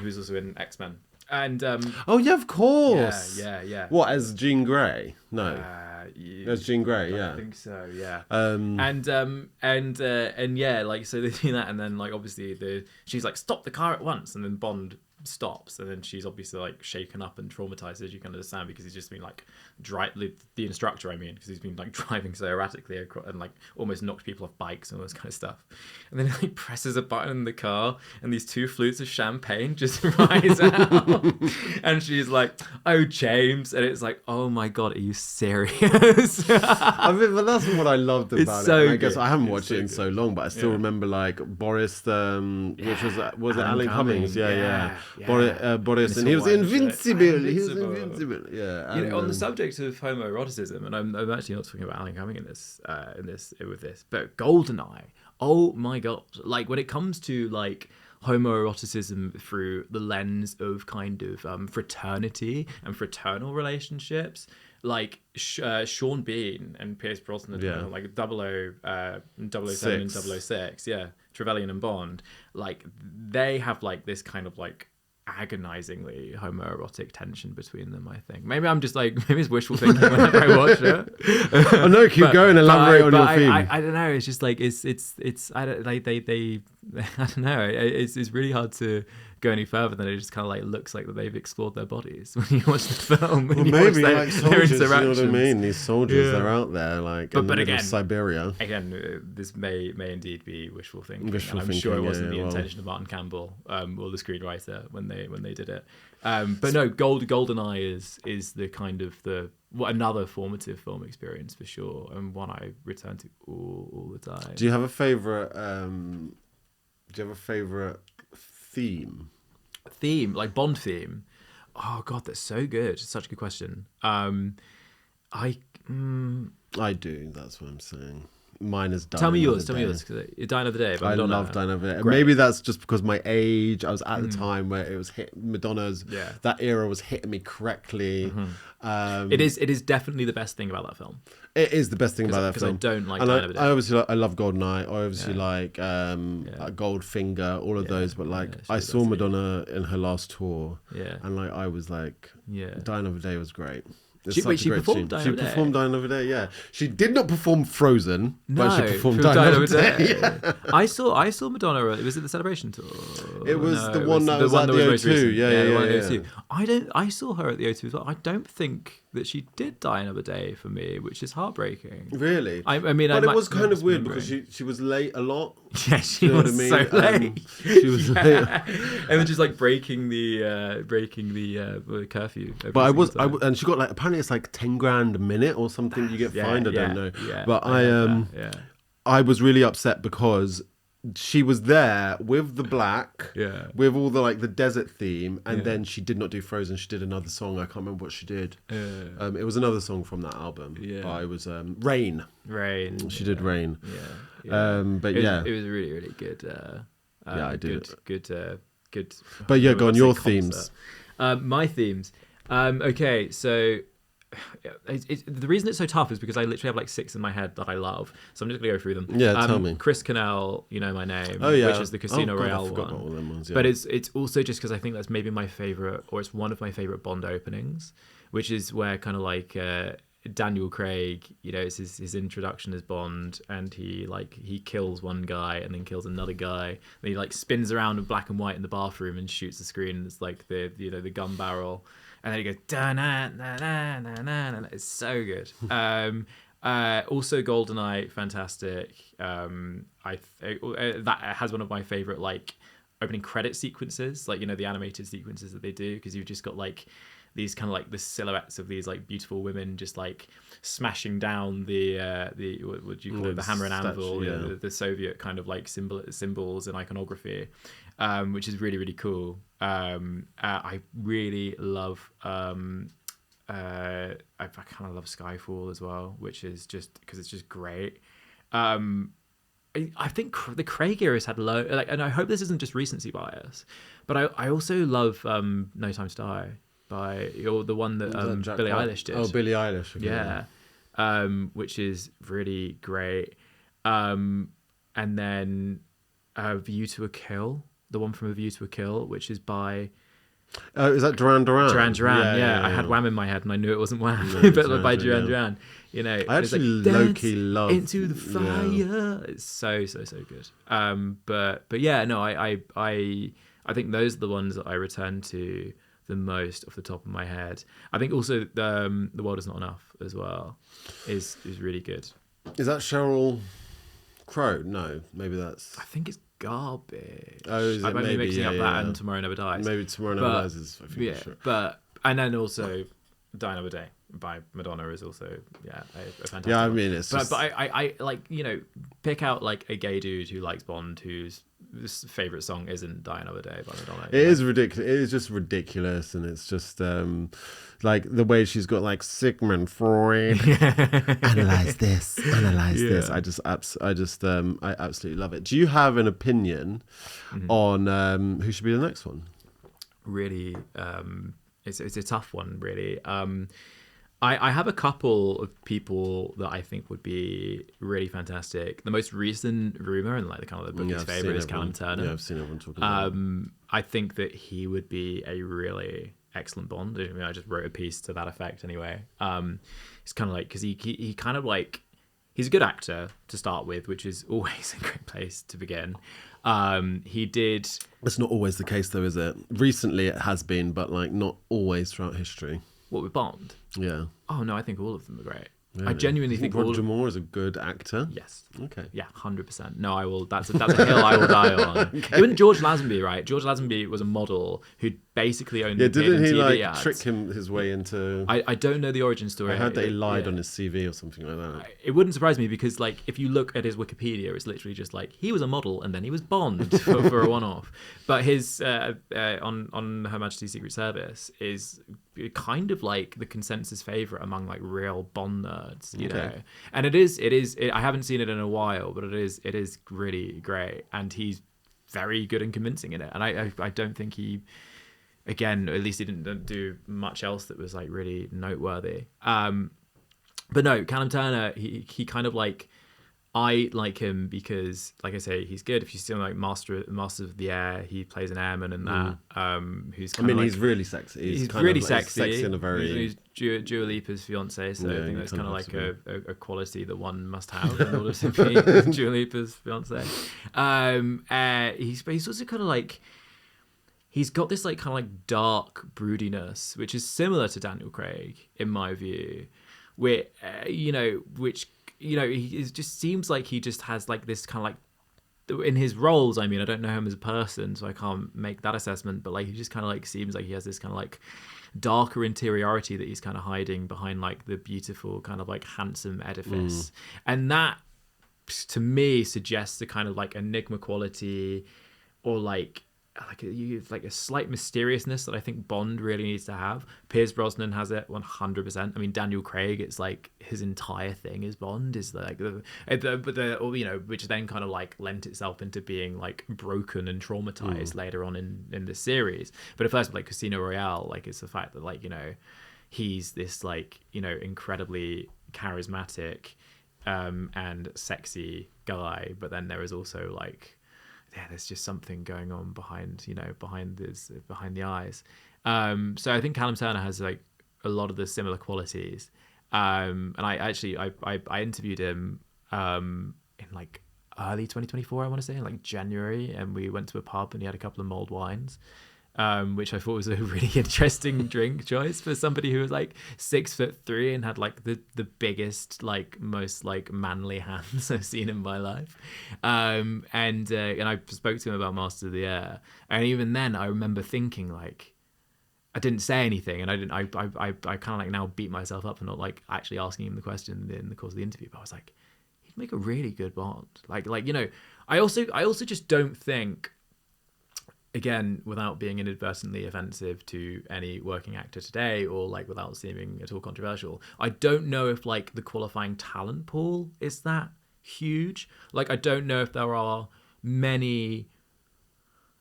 who's also in X-Men. And oh yeah, of course. Yeah. What, as Jean Grey? No. As Jean Grey, yeah. I think so, yeah. And yeah, like so they do that, and then like obviously she's like, stop the car at once, and then Bond stops, and then she's obviously like shaken up and traumatized, as you can understand, because he's just been like the instructor, because he's been like driving so erratically and like almost knocked people off bikes and all this kind of stuff. And then he like presses a button in the car, and these 2 flutes of champagne just rise out, and she's like, oh James, and it's like, oh my god, are you serious? But that's what I loved about it. So and I guess I haven't watched it in so long, but I still remember like Boris, which was it Alan Cummings? Yeah. Boris, and he was invincible. Yeah. On the subject of homoeroticism, and I'm actually not talking about Alan Cumming in this, but GoldenEye. Oh my god! Like when it comes to like homoeroticism through the lens of kind of fraternity and fraternal relationships, like Sean Bean and Pierce Brosnan, like 007 and 006, Trevelyan and Bond, like they have like this kind of like agonizingly homoerotic tension between them. I think maybe it's wishful thinking whenever I watch it. Oh no, keep going, elaborate on your theme. I don't know, it's just like it's I don't like they I don't know, it's really hard to go any further than it just kind of like looks like that they've explored their bodies when you watch the film. Well, you maybe watch like soldiers, you know what I interactions. mean? These soldiers, they're out there like in the middle of Siberia. Again, this may indeed be wishful thinking. Wishful I'm thinking, sure it wasn't the well. intention of Martin Campbell or the screenwriter when they did it. But no, GoldenEye is the kind of another formative film experience for sure, and one I return to all the time. Do you have a favorite? Theme? Like Bond theme? Oh God, that's so good. Such a good question. I do. That's what I'm saying. Mine is Die Tell me Another yours. Day. Tell me yours. Because Die Another Day. I love Die Another Day. Maybe that's just because my age. I was at the time where it was Madonna's. Yeah. That era was hitting me correctly. It is definitely the best thing about that film. It is the best thing about that film. Because I don't like and Die Another Day. I obviously I love GoldenEye. I obviously like Goldfinger. All of those, but like I saw Madonna in her last tour. Yeah. And like I was like, Die Another Day was great. She performed Die Another Day? She performed Die Another Day, yeah. She did not perform Frozen, No, but she performed Die Another Day. Yeah. I saw Madonna. Was it the Celebration tour? It was the one that was at the O2. Yeah. I saw her at the O2 as well. I don't think that she did Die Another Day for me, which is heartbreaking. Really? I mean, but it was kind of weird because she was late a lot. Yeah, she was so late. She was late, and then just like breaking the curfew. And she got like apparently it's like 10 grand a minute or something. You get fined. I don't know. Yeah, but I was really upset because she was there with the black, with all the like the desert theme, and then she did not do Frozen. She did another song. I can't remember what she did. It was another song from that album. Yeah, it was Rain. Rain. She did Rain. Yeah. But it was really really good. I did good. But yeah, go on your themes. My themes. Okay, so. The reason it's so tough is because I literally have like 6 in my head that I love, so I'm just gonna go through them. Tell me. Chris Cornell, You Know My Name, which is the Casino Royale I forgot one. about all them ones, But it's also just because I think that's maybe my favorite, or it's one of my favorite Bond openings, which is where kind of like Daniel Craig, it's his introduction as Bond, and he kills one guy and then kills another guy, and he like spins around in black and white in the bathroom and shoots the screen, and it's like the gun barrel. And then he goes da na na na na na. It's so good. Also, GoldenEye, fantastic. That has one of my favorite like opening credit sequences, like the animated sequences that they do, because you've just got like these kind of like the silhouettes of these like beautiful women just like smashing down the what do you call it, the hammer and anvil, the Soviet kind of like symbols and iconography, which is really really cool. I really love I kind of love Skyfall as well, which is just because it's just great. I think the Craig era's had low, and I hope this isn't just recency bias, but I also love No Time to Die the one that Billie Eilish did. Oh, Billie Eilish. Okay. Yeah. Which is really great. And then View to a Kill, the one from A View to a Kill, which is by... is that Duran Duran? Duran Duran, yeah. I had Wham in my head and I knew it wasn't Wham, but by Duran Duran. I actually low-key love... Into the Fire. Yeah. It's so good. But yeah, no, I think those are the ones that I return to the most off the top of my head. I think also The World Is Not Enough as well is really good. Is that Sheryl Crow? No, maybe that's... I think it's garbage. Oh, is it? I might be Maybe, mixing up that and Tomorrow Never Dies. Maybe Tomorrow Never Dies is... I think sure. And then also Die Another Day by Madonna is also a fantastic I one. mean it's but I like pick out like a gay dude who likes Bond whose favorite song isn't Die Another Day by Madonna. It is ridiculous. It is just ridiculous, and it's just like the way she's got like Sigmund Freud analyze this. I absolutely love it. Do you have an opinion on who should be the next one? Really, it's a tough one, really. I have a couple of people that I think would be really fantastic. The most recent rumor and like the kind of the bookie's favorite is Callum Turner. Yeah, I've seen everyone talking about him. I think that he would be a really excellent Bond. I just wrote a piece to that effect anyway. It's kind of like, because he kind of like, he's a good actor to start with, which is always a great place to begin. He did. It's not always the case, though, is it? Recently, it has been, but like not always throughout history. What, with Bond? Yeah. Oh no, I think all of them are great. Really? I genuinely think Roger Moore is a good actor. Yes. Okay. Yeah, 100%. No, I will. That's a hill I will die on. Okay. Even George Lazenby, right? George Lazenby was a model who basically owned. Yeah, didn't he TV like ads. trick his way into? I don't know the origin story. I heard that he lied on his CV or something like that. It wouldn't surprise me because, like, if you look at his Wikipedia, it's literally just like he was a model and then he was Bond for a one-off. But his on Her Majesty's Secret Service is kind of like the consensus favorite among like real Bond nerds, you know. And it is. I haven't seen it in a while, but it is really great, and he's very good and convincing in it. And I don't think he. Again, at least he didn't do much else that was like really noteworthy. But no, Callum Turner, he kind of like, I like him because, like I say, he's good. If you see him like Masters of the Air, he plays an airman in that. Who's kind of like, he's really sexy. He's really sexy. Sexy in a very. He's Dua Lipa's fiance, so I think that's kind of like a quality that one must have in order to be Dua Lipa's fiance. He's also kind of like. He's got this like kind of like dark broodiness, which is similar to Daniel Craig in my view, where he just seems like he just has like this kind of like in his roles. I mean, I don't know him as a person, so I can't make that assessment. But like, he just kind of like seems like he has this kind of like darker interiority that he's kind of hiding behind like the beautiful kind of like handsome edifice, and that to me suggests a kind of like enigma quality, or like a slight mysteriousness that I think Bond really needs to have. Pierce Brosnan has it 100%. I mean, Daniel Craig, it's like his entire thing is Bond, is like which then kind of like lent itself into being like broken and traumatized later on in the series. But at first, like Casino Royale, like it's the fact that like, you know, he's this like, you know, incredibly charismatic and sexy guy, but then there is also like, there's just something going on behind the eyes. So I think Callum Turner has like a lot of the similar qualities. And I interviewed him in like early 2024, I want to say, in like January, and we went to a pub and he had a couple of mulled wines. Which I thought was a really interesting drink choice for somebody who was like 6'3" and had like the biggest, like most like manly hands I've seen in my life. And I spoke to him about Masters of the Air, and even then I remember thinking like, I didn't say anything, and I kind of like now beat myself up for not like actually asking him the question in the course of the interview. But I was like, he'd make a really good Bond. Like you know, I also just don't think. Again, without being inadvertently offensive to any working actor today, or like without seeming at all controversial, I don't know if like the qualifying talent pool is that huge. Like, I don't know if there are many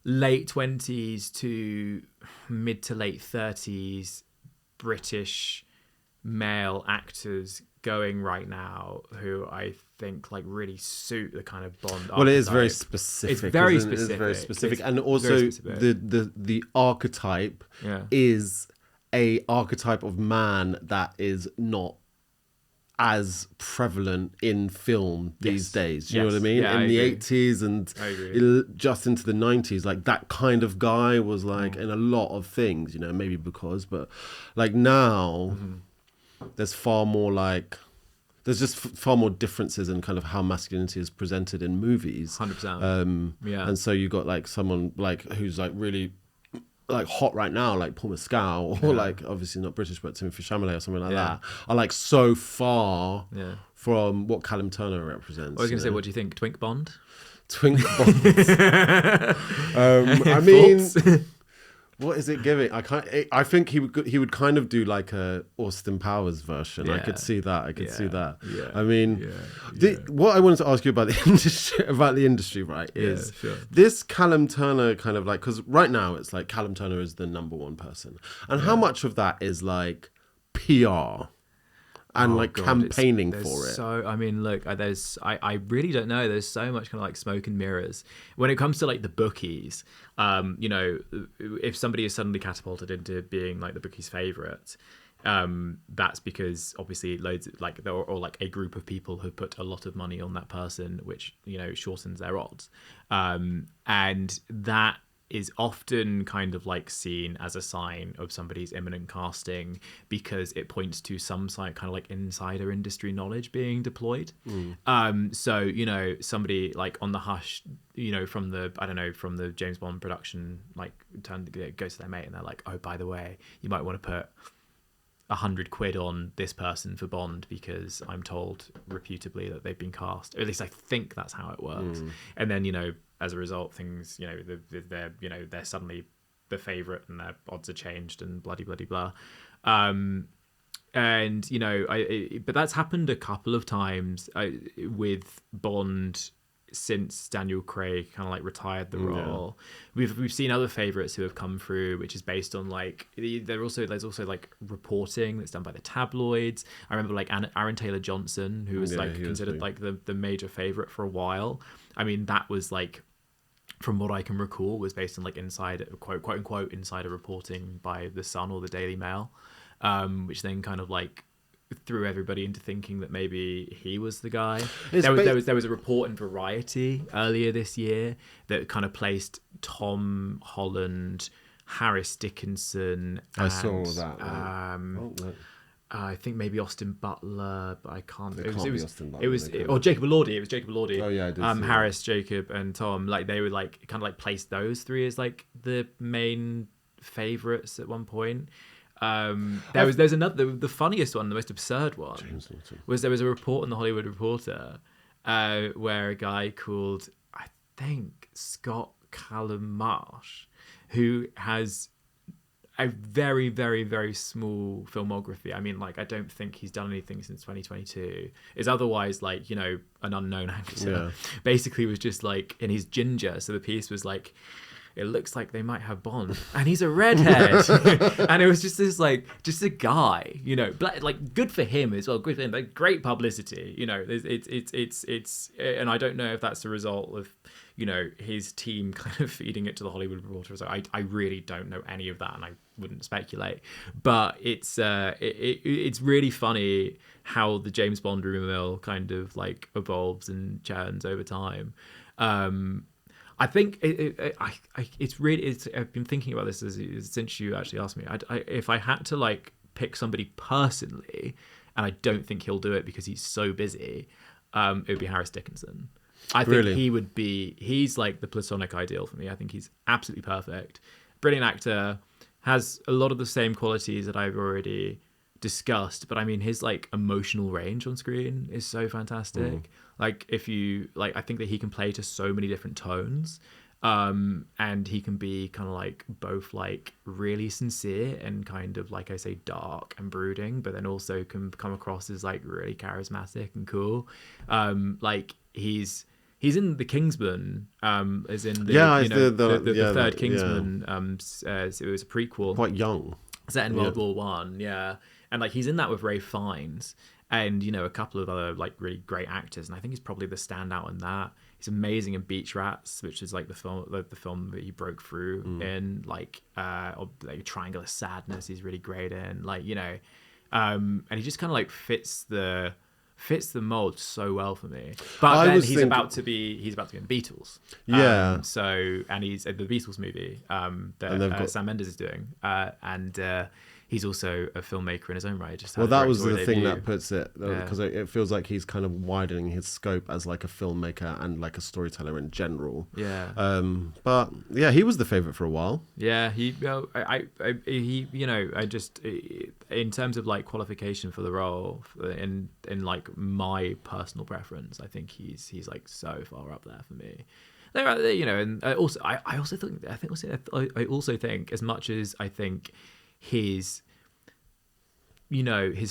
late 20s to mid to late 30s British male actors going right now who I think like really suit the kind of Bond archetype. Well, it is very specific. It's very specific. It's very specific. And also the archetype is a archetype of man that is not as prevalent in film these days. Do you know what I mean? In the 80s and just into the 90s, like that kind of guy was like in a lot of things, you know, maybe but like now there's far more like, there's just far more differences in kind of how masculinity is presented in movies. 100%. And so you got like someone like who's like really like hot right now, like Paul Mescal, or like obviously not British, but Timothée Chalamet or something like that, are like so far from what Callum Turner represents. I was going to say, what do you think? Twink Bond? Twink Bond. I mean, what is it giving? I think he would kind of do like a Austin Powers version. I could see that. See that. Yeah. I mean, what I wanted to ask you about the industry, right, is this Callum Turner kind of like, because right now it's like Callum Turner is the number one person, and how much of that is like PR and campaigning for it? So I mean, look, I really don't know. There's so much kind of like smoke and mirrors when it comes to like the bookies. You know, if somebody is suddenly catapulted into being like the bookie's favorite, That's because obviously loads or like a group of people have put a lot of money on that person, which shortens their odds, and that is often kind of like seen as a sign of somebody's imminent casting because it points to some kind of like insider industry knowledge being deployed. So somebody like on the hush, from the James Bond production, like goes to their mate and they're like, oh, by the way, you might want to put 100 quid on this person for Bond because I'm told reputably that they've been cast, or at least I think that's how it works. And then as a result, things they're suddenly the favorite and their odds are changed and bloody blah. But that's happened a couple of times with Bond since Daniel Craig kind of like retired the role. We've seen other favorites who have come through, which is based on like there's also like reporting that's done by the tabloids. I remember like Aaron Taylor Johnson, who was considered like the major favorite for a while. I mean, that was like, from what I can recall, was based on like insider quote unquote insider reporting by the Sun or the Daily Mail, which then kind of like threw everybody into thinking that maybe he was the guy. There was a report in Variety earlier this year that kind of placed Tom Holland, Harris Dickinson, and, I saw that. I think maybe Austin Butler, but I can't. It can't be Austin Butler. It was or Jacob Elordi. It was Jacob Elordi. Oh yeah, I did. Harris, Jacob, and Tom. Like they would like kind of like place those three as like the main favorites at one point. There's another, the funniest one, the most absurd one, was there was a report in the Hollywood Reporter where a guy called, I think, Scott Callum Marsh, who has a very, very, very small filmography. I mean, like, I don't think he's done anything since 2022. Is otherwise like, an unknown actor. Yeah. Basically was just like, and he's ginger. So the piece was like, it looks like they might have Bond, and he's a redhead. And it was just this, like, just a guy, like, good for him as well. Good for him. Like, great publicity, it's, and I don't know if that's a result of, his team kind of feeding it to the Hollywood Reporter. So I really don't know any of that, and I wouldn't speculate. But it's really funny how the James Bond rumor mill kind of like evolves and churns over time. I think it's really. I've been thinking about this since you actually asked me. If I had to like pick somebody personally, and I don't think he'll do it because he's so busy, it would be Harris Dickinson. I think he would be. He's like the platonic ideal for me. I think he's absolutely perfect, brilliant actor, has a lot of the same qualities that I've already discussed, but I mean his like emotional range on screen is so fantastic. Like if you like, I think that he can play to so many different tones, and he can be kind of like both like really sincere and kind of like I say dark and brooding, but then also can come across as like really charismatic and cool. Like he's in The Kingsman, as in the third Kingsman. It was a prequel, quite young, set in World War One. And like he's in that with Ralph Fiennes and a couple of other like really great actors, and I think he's probably the standout in that. He's amazing in Beach Rats, which is like the film that he broke through in, like Triangle of Sadness. He's really great in, and he just kind of like fits the mold so well for me. But then he's about to be in Beatles. And he's the Beatles movie that Sam Mendes is doing, and he's also a filmmaker in his own right. That was the thing that puts it, because it feels like he's kind of widening his scope as like a filmmaker and like a storyteller in general. But yeah, he was the favorite for a while. In terms of like qualification for the role, in like my personal preference, I think he's like so far up there for me. And I also think as much as I think his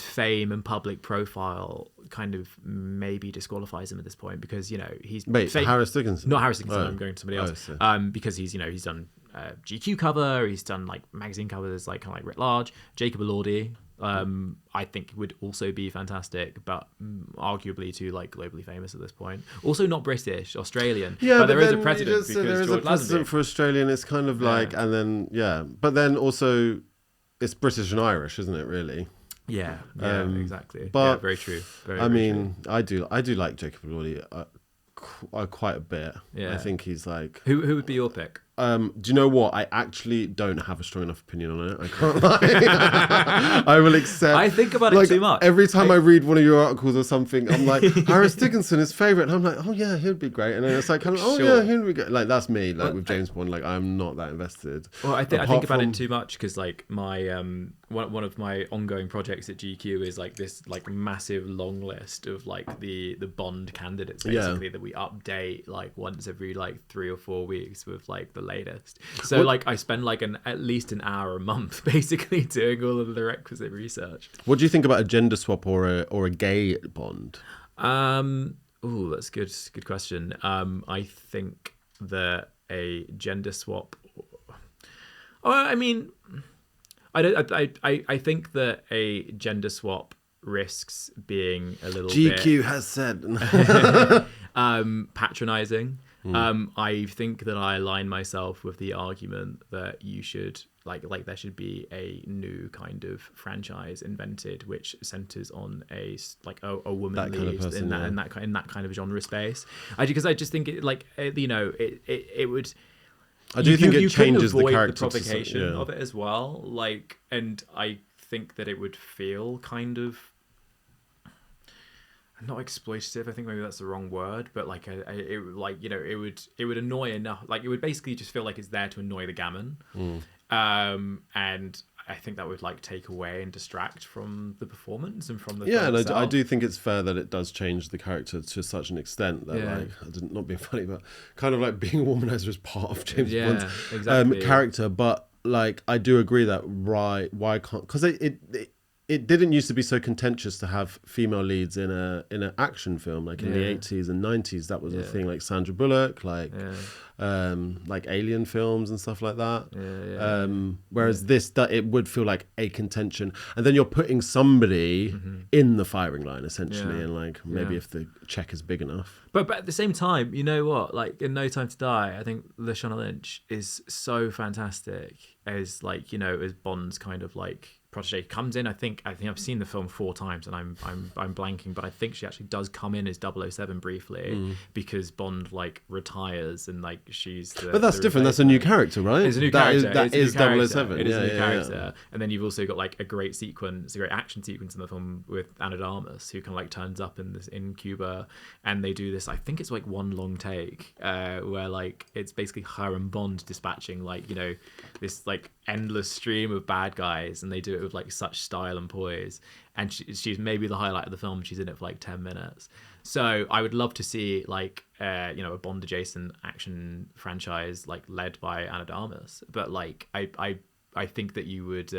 fame and public profile kind of maybe disqualifies him at this point, because he's Harris Dickinson. Not Harris Dickinson. I'm going to somebody else. Because he's done GQ cover, he's done like magazine covers, like kind of like writ large. Jacob Elordi, I think would also be fantastic, but arguably too like globally famous at this point. Also not British, Australian. But there is a precedent. There is a precedent for Australian. It's kind of like, and then but then also it's British and Irish, isn't it? Really. Yeah, exactly. But very true. Very, I very mean, I do like Jacob Elordi quite a bit. Yeah. I think he's like. Who would be your pick? Do you know what? I actually don't have a strong enough opinion on it. I can't lie. I will accept. I think about it too much. Every time I read one of your articles or something, I'm like, Harris Dickinson is favourite. And I'm like, oh yeah, he'd be great. And then it's like, oh Sure. yeah, he'd be great. Like, that's me. Like, with James Bond, like, I'm not that invested. Well, I think about it too much because like my one of my ongoing projects at GQ is like this like massive long list of like the Bond candidates basically that we update like once every like 3 or 4 weeks with like the latest. So like I spend like at least an hour a month basically doing all of the requisite research. What do you think about a gender swap or a gay Bond? Oh, that's good question. I think that a gender swap. I mean, I think that a gender swap risks being a little GQ has said patronizing. I think that I align myself with the argument that you should like there should be a new kind of franchise invented which centers on a woman that kind of person, in that kind of genre space. Because I just think it like it would. I do think it changes the character provocation of it as well. Like, and I think that it would feel kind of. Not exploitative. I think maybe that's the wrong word, but like it would annoy enough. Like it would basically just feel like it's there to annoy the gammon, and I think that would like take away and distract from the performance and from the film itself. I do think it's fair that it does change the character to such an extent that like not being funny, but kind of like being a womanizer is part of James Bond's character. But like I do agree that why can't because it didn't used to be so contentious to have female leads in an action film like in the 80s and 90s. That was a thing, like Sandra Bullock, like Alien films and stuff like that. Whereas it would feel like a contention, and then you're putting somebody in the firing line essentially, and like maybe if the check is big enough. But at the same time, you know what? Like in No Time to Die, I think Lashana Lynch is so fantastic as like as Bond's kind of like protege. Comes in, I think I've seen the film 4 times and I'm blanking, but I think she actually does come in as 007 briefly because Bond like retires and like she's the, but that's different. That's a new character, right? It's a new character. That is 007. It is a new character. And then you've also got like a great action sequence in the film with Ana de Armas, who kind of like turns up in Cuba, and they do this. I think it's like one long take where like it's basically her and Bond dispatching like this like endless stream of bad guys, and they do it with like such style and poise, and she's maybe the highlight of the film. She's in it for like 10 minutes. So I would love to see like a Bond adjacent action franchise like led by Ana de Armas, but like I think that you would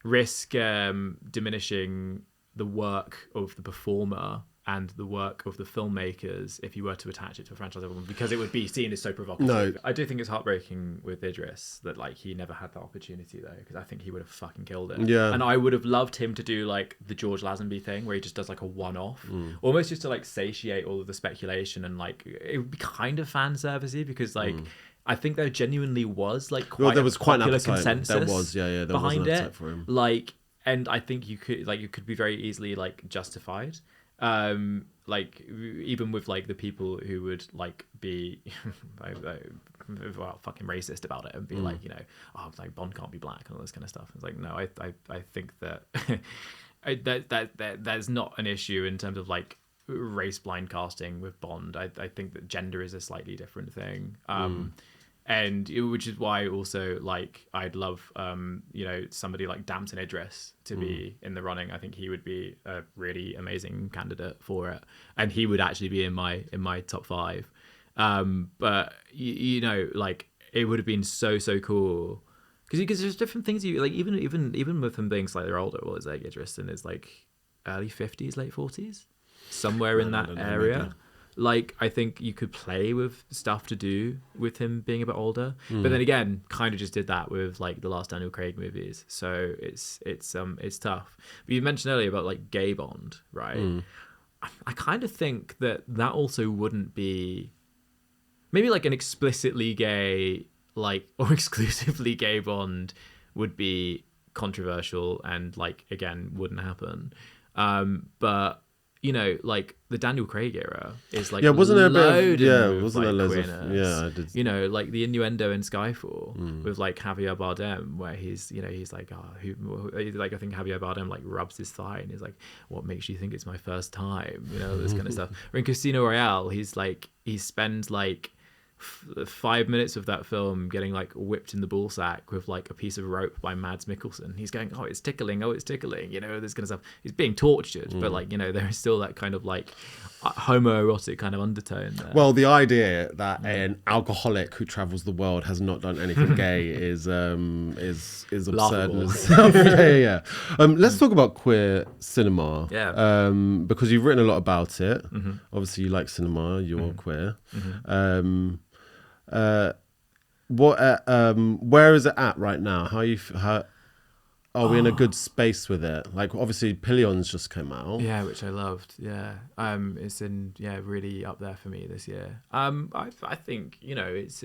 risk diminishing the work of the performer and the work of the filmmakers if you were to attach it to a franchise album, because it would be seen as so provocative. No. I do think it's heartbreaking with Idris that like he never had that opportunity though, because I think he would have fucking killed it. Yeah. And I would have loved him to do like the George Lazenby thing where he just does like a one-off, almost just to like satiate all of the speculation, and like it would be kind of fan servicey because like I think there genuinely was like quite a popular consensus. There was, there behind was an appetite it for him. like, and I think you could be very easily like justified. Like even with like the people who would like be fucking racist about it and be like like Bond can't be black and all this kind of stuff. It's like no, I think that that there's not an issue in terms of like race blind casting with Bond. I think that gender is a slightly different thing. And which is why also like I'd love somebody like Damson Idris to be in the running. I think he would be a really amazing candidate for it, and he would actually be in my top 5. But like it would have been so cool because there's different things you like even with him being slightly older. Well, it's like Idris in his like early 50s, late 40s, somewhere in that area. Maybe. Like, I think you could play with stuff to do with him being a bit older, but then again, kind of just did that with like the last Daniel Craig movies. So it's tough. But you mentioned earlier about like gay Bond, right? I kind of think that also wouldn't be maybe like an explicitly gay like or exclusively gay Bond would be controversial and like again wouldn't happen. But you know, like the Daniel Craig era is like wasn't there a bit of, with, wasn't there like, loads of, queerness. I did. You know, like the innuendo in Skyfall with like Javier Bardem, where he's like, like I think Javier Bardem like rubs his thigh and he's like, "What makes you think it's my first time?" You know, this kind of stuff. Or in Casino Royale, he spends like 5 minutes of that film getting like whipped in the ballsack with like a piece of rope by Mads Mikkelsen. He's going, oh it's tickling, you know, this kind of stuff. He's being tortured, but like, you know, there is still that kind of like homoerotic kind of undertone there. Well, the idea that an alcoholic who travels the world has not done anything gay is absurd. Let's talk about queer cinema. Because you've written a lot about it. Obviously you like cinema, you're queer. Where is it at right now? How are we in a good space with it? Like obviously Pillion's just came out. Yeah, which I loved. Yeah. It's in really up there for me this year. I think, you know, it's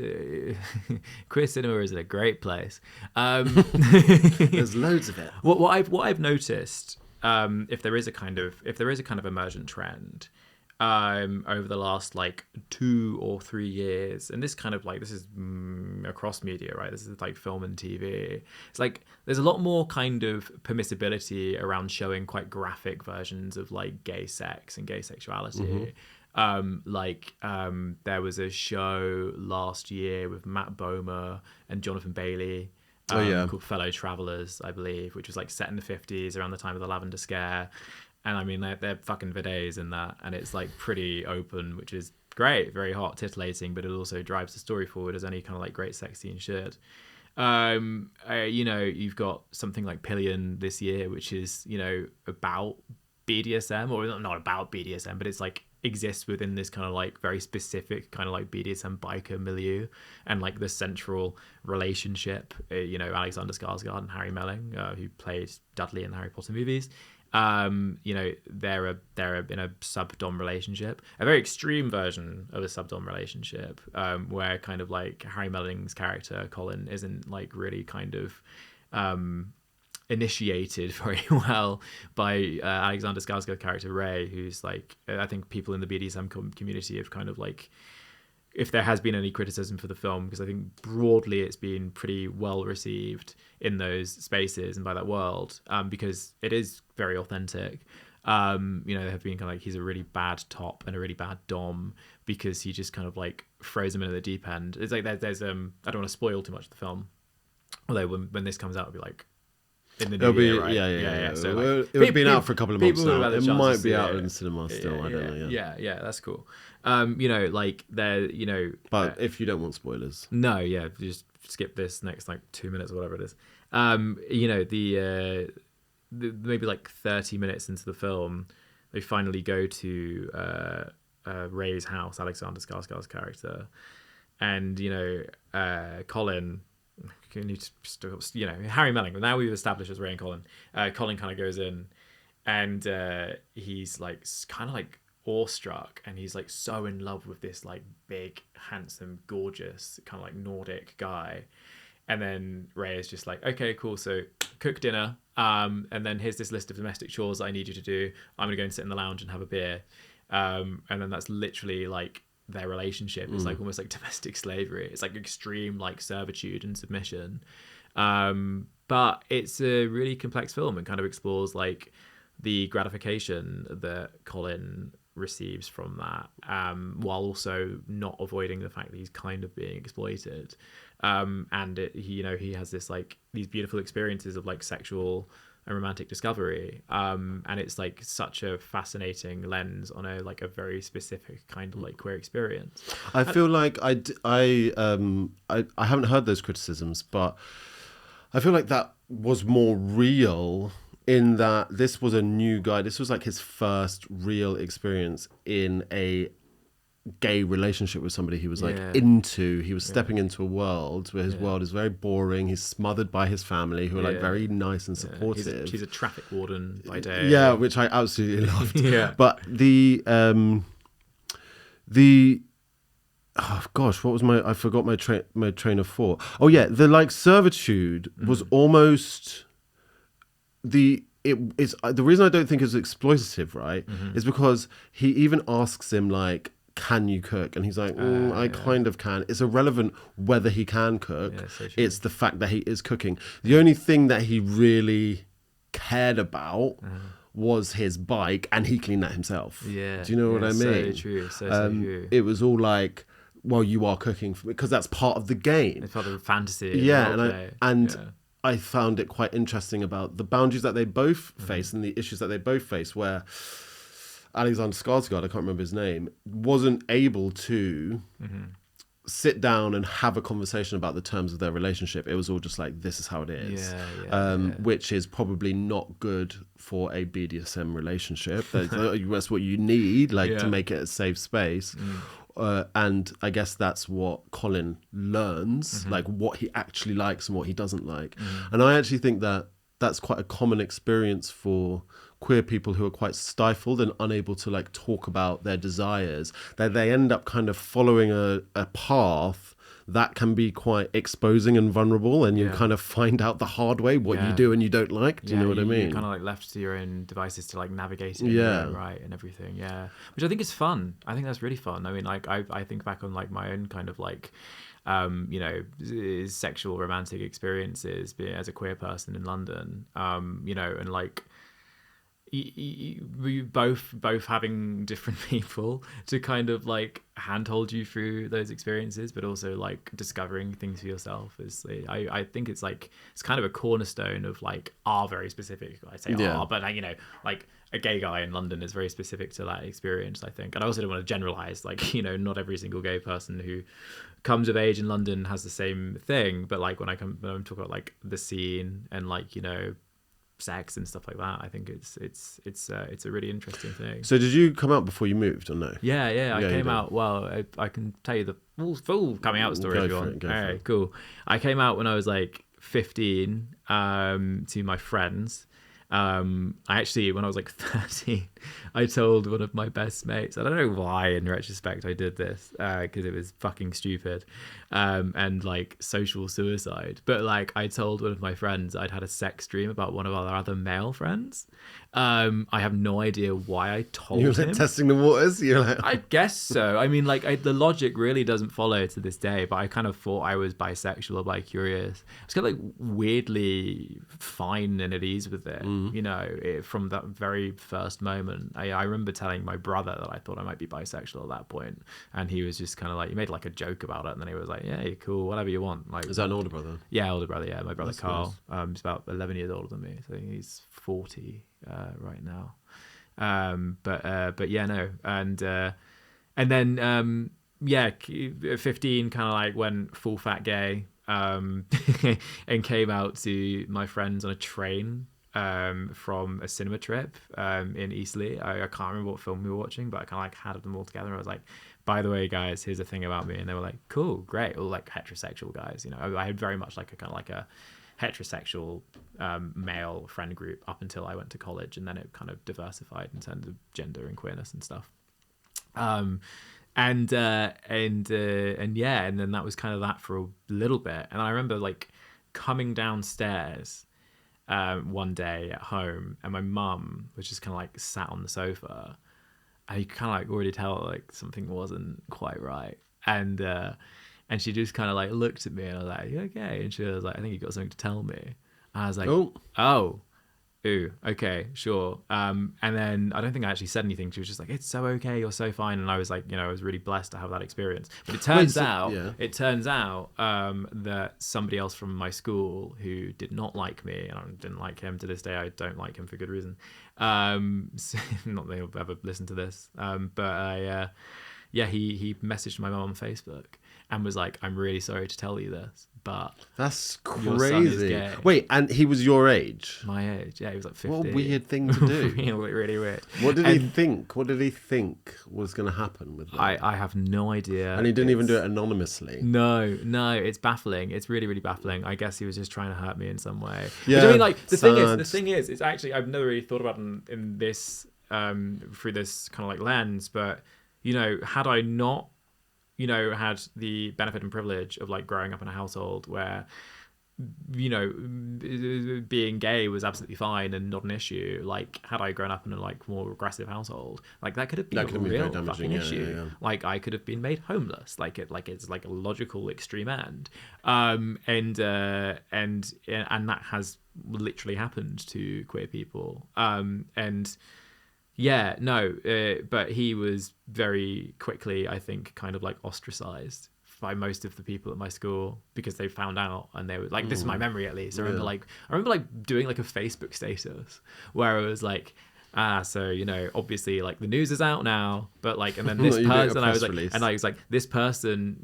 queer cinema is in a great place. There's loads of it. What I've noticed, if there is a kind of emergent trend, over the last like 2 or 3 years, and this kind of like this is across media, right? This is like film and TV. It's like there's a lot more kind of permissibility around showing quite graphic versions of like gay sex and gay sexuality. There was a show last year with Matt Bomer and Jonathan Bailey called Fellow Travelers, I believe, which was like set in the 50s around the time of the Lavender Scare. And I mean, they're fucking videts in that, and it's like pretty open, which is great, very hot, titillating, but it also drives the story forward as any kind of like great sex scene should. You know, you've got something like Pillion this year, which is, you know, about BDSM, or not about BDSM, but it's like exists within this kind of like very specific kind of like BDSM biker milieu, and like the central relationship, you know, Alexander Skarsgård and Harry Melling, who played Dudley in the Harry Potter movies. You know, they're in a sub-dom relationship, a very extreme version of a sub-dom relationship, where kind of like Harry Melling's character Colin isn't like really kind of initiated very well by Alexander Skarsgård's character Ray, who's like, I think people in the BDSM community have kind of like, if there has been any criticism for the film, because I think broadly it's been pretty well received in those spaces and by that world, because it is very authentic. You know, there have been kind of like, he's a really bad top and a really bad dom because he just kind of like throws him into the deep end. It's like there's I don't want to spoil too much of the film, although when this comes out it'll be like in the new year, right? Yeah. So like, it would have been out for a couple of months now. It might be out in in cinema still. I don't know. Yeah, that's cool. You know, like they're, you know, but if you don't want spoilers, no, just skip this next like 2 minutes or whatever it is. You know, the maybe like 30 minutes into the film, they finally go to Ray's house, Alexander Skarsgård's character, and you know, Colin. You know, Harry Melling. Now we've established as Ray and Colin. Colin kind of goes in, and he's like kind of like awestruck, and he's like so in love with this like big, handsome, gorgeous kind of like Nordic guy. And then Ray is just like, okay, cool. So cook dinner, and then here's this list of domestic chores that I need you to do. I'm gonna go and sit in the lounge and have a beer, and then that's literally like their relationship is like almost like domestic slavery. It's like extreme like servitude and submission, but it's a really complex film and kind of explores like the gratification that Colin receives from that, while also not avoiding the fact that he's kind of being exploited, and he has this like these beautiful experiences of like sexual and romantic discovery, and it's like such a fascinating lens on a very specific kind of like queer experience. I feel like I haven't heard those criticisms, but I feel like that was more real in that this was a new guy. This was like his first real experience in a gay relationship with somebody he was like into. He was stepping into a world where his world is very boring. He's smothered by his family who are like very nice and supportive. He's a traffic warden by day. Yeah, which I absolutely loved. But oh gosh, what was I forgot my train of thought. Oh yeah, the like servitude was almost the reason I don't think it's exploitative, right, is because he even asks him like, can you cook? And he's like, I kind of can. It's irrelevant whether he can cook. Yeah, so true. It's the fact that he is cooking. The only thing that he really cared about was his bike, and he cleaned that himself. Yeah. Do you know what I mean? So true. So true. It was all like, well, you are cooking for me, because that's part of the game. It's part of the fantasy. Yeah, and I found it quite interesting about the boundaries that they both face and the issues that they both face, where Alexander Skarsgård, I can't remember his name, wasn't able to sit down and have a conversation about the terms of their relationship. It was all just like, this is how it is, which is probably not good for a BDSM relationship. That's what you need, to make it a safe space. And I guess that's what Colin learns, like what he actually likes and what he doesn't like. And I actually think that that's quite a common experience for queer people who are quite stifled and unable to like talk about their desires, that they end up kind of following a path that can be quite exposing and vulnerable, and you kind of find out the hard way what you do and you don't like. Do you know what I mean? You're kind of like left to your own devices to like navigate it, right, and everything. Yeah, which I think is fun. I think that's really fun. I mean, like I think back on like my own kind of like sexual romantic experiences being as a queer person in London, and like we both having different people to kind of like handhold you through those experiences, but also like discovering things for yourself is I think it's like it's kind of a cornerstone of like our very specific, I say but like a gay guy in London is very specific to that experience, I think. And I also don't want to generalize, like, not every single gay person who comes of age in London has the same thing, but like when I'm talking about like the scene and like sex and stuff like that, I think it's a really interesting thing. So did you come out before you moved or no? I came out, well, I can tell you the full coming out story if you want. All right, cool. I came out when I was like 15 to my friends. I actually, when I was like 13, I told one of my best mates, I don't know why in retrospect I did this, because it was fucking stupid, and like social suicide, but like I told one of my friends I'd had a sex dream about one of our other male friends. I have no idea why I told him. You were like testing the waters? You're like, I guess so. I mean, like the logic really doesn't follow to this day, but I kind of thought I was bisexual or bi-curious. I was kind of like weirdly fine and at ease with it, from that very first moment. I remember telling my brother that I thought I might be bisexual at that point, and he was just kind of like, he made like a joke about it, and then he was like, yeah, you're cool, whatever you want. Like, is that an older brother? Yeah, older brother. Yeah, my brother. That's Carl. Nice. He's about 11 years older than me, so he's 40 right now. But yeah, no, and then 15 kind of like went full fat gay, and came out to my friends on a train from a cinema trip in Eastleigh. I can't remember what film we were watching, but I kind of like had them all together. I was like, by the way, guys, here's the thing about me, and they were like, cool, great, all like heterosexual guys. I had very much like a kind of like a heterosexual male friend group up until I went to college, and then it kind of diversified in terms of gender and queerness and stuff. And then that was kind of that for a little bit. And I remember like coming downstairs one day at home, and my mum was just kind of like sat on the sofa, and you kind of like already tell like something wasn't quite right. And she just kind of like looked at me, and I was like, you okay? And she was like, I think you got something to tell me. And I was like, ooh, okay, sure. And then I don't think I actually said anything. She was just like, it's so okay, you're so fine. And I was like, I was really blessed to have that experience. But it turns out that somebody else from my school who did not like me, and I didn't like him to this day, I don't like him for good reason. Not that he'll ever listen to this. But he messaged my mum on Facebook and was like, I'm really sorry to tell you this, but that's your son is crazy. gay. Wait, and he was your age? My age, yeah, he was like 50. What a weird thing to do. Really weird. What did he think? What did he think was going to happen with that? I have no idea. And he didn't even do it anonymously. No, it's baffling. It's really, really baffling. I guess he was just trying to hurt me in some way. Yeah, which, I mean, like the thing is, it's actually, I've never really thought about it in this through this kind of like lens, but had I not had the benefit and privilege of like growing up in a household where being gay was absolutely fine and not an issue. Like, had I grown up in a like more aggressive household, like that could have been a real fucking issue. Yeah. Like, I could have been made homeless. It's like a logical extreme end. And that has literally happened to queer people. But he was very quickly, I think, kind of like ostracized by most of the people at my school because they found out, and they were like, this is my memory at least. I remember doing like a Facebook status where it was like, so obviously like the news is out now, but like, and then this person, I was like, this person,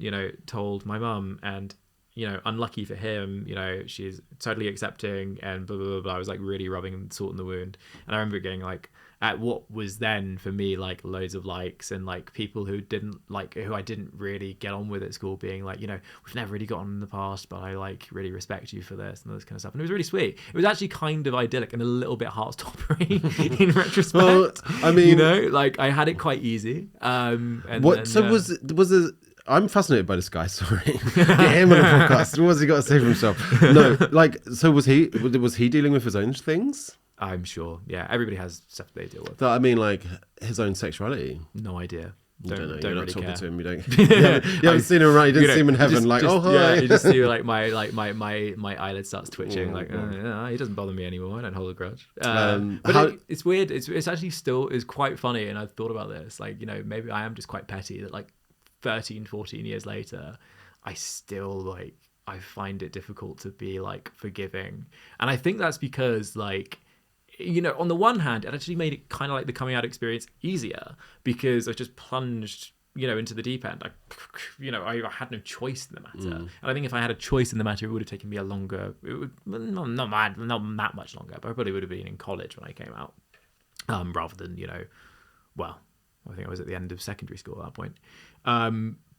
told my mum, and unlucky for him, she's totally accepting and blah, blah, blah, blah. I was like really rubbing salt in the wound. And I remember getting like, at what was then for me like loads of likes, and like people who I didn't really get on with at school being like, we've never really got on in the past, but I like really respect you for this and all this kind of stuff. And it was really sweet. It was actually kind of idyllic and a little bit heartstoppery in retrospect. Well, I mean, like I had it quite easy. I'm fascinated by this guy. Sorry, get him on a podcast. What's he got to say for himself? No, like, so was he dealing with his own things? I'm sure. Yeah, everybody has stuff they deal with. But I mean, like his own sexuality. No idea. Don't know. You're You're really not talking care. to him. You don't. You haven't seen him, right? You didn't see him in heaven. Oh hi. Yeah, you just see like my eyelid starts twitching. He doesn't bother me anymore. I don't hold a grudge. It's weird. It's actually still is quite funny. And I've thought about this. Like maybe I am just quite petty that like 13, 14 years later, I still like I find it difficult to be like forgiving. And I think that's because like, on the one hand, it actually made it kind of like the coming out experience easier because I just plunged, into the deep end. I had no choice in the matter. And I think if I had a choice in the matter, it would have taken me not that much longer, but I probably would have been in college when I came out, rather than, I think I was at the end of secondary school at that point.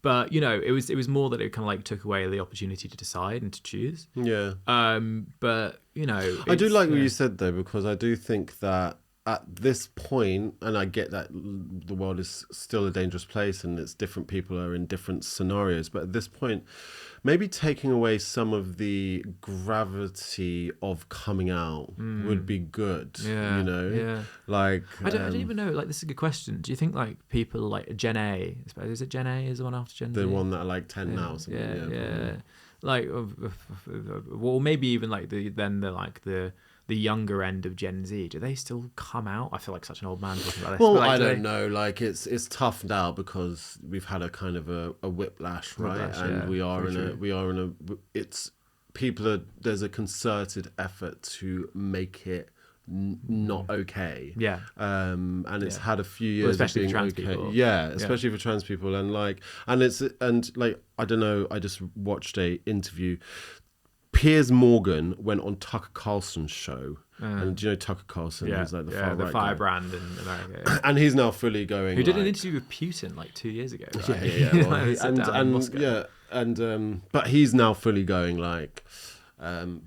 But it was more that it kind of like took away the opportunity to decide and to choose. Yeah. But I do like what you said though, because I do think that at this point, and I get that the world is still a dangerous place and it's different people are in different scenarios, but at this point, maybe taking away some of the gravity of coming out would be good. Yeah. Yeah. Like I don't even know. Like, this is a good question. Do you think like people like Gen A? Is it Gen A? Is the one after Gen Z? The one that are like 10 now. Or something. Yeah. Like, well, maybe even like the younger end of Gen Z, do they still come out? I feel like such an old man talking about this. Well, like, I don't know. Like, it's tough now because we've had a kind of a whiplash, right? And we are in a. It's people are. There's a concerted effort to make it not okay. Yeah. And it's had a few years, especially of being for trans okay. people. Yeah, especially for trans people, and I don't know. I just watched a interview. Piers Morgan went on Tucker Carlson's show. And do you know Tucker Carlson? He's like the firebrand in America. Yeah. And he's now fully going. Who did an interview with Putin like 2 years ago? Right? Yeah. But he's now fully going like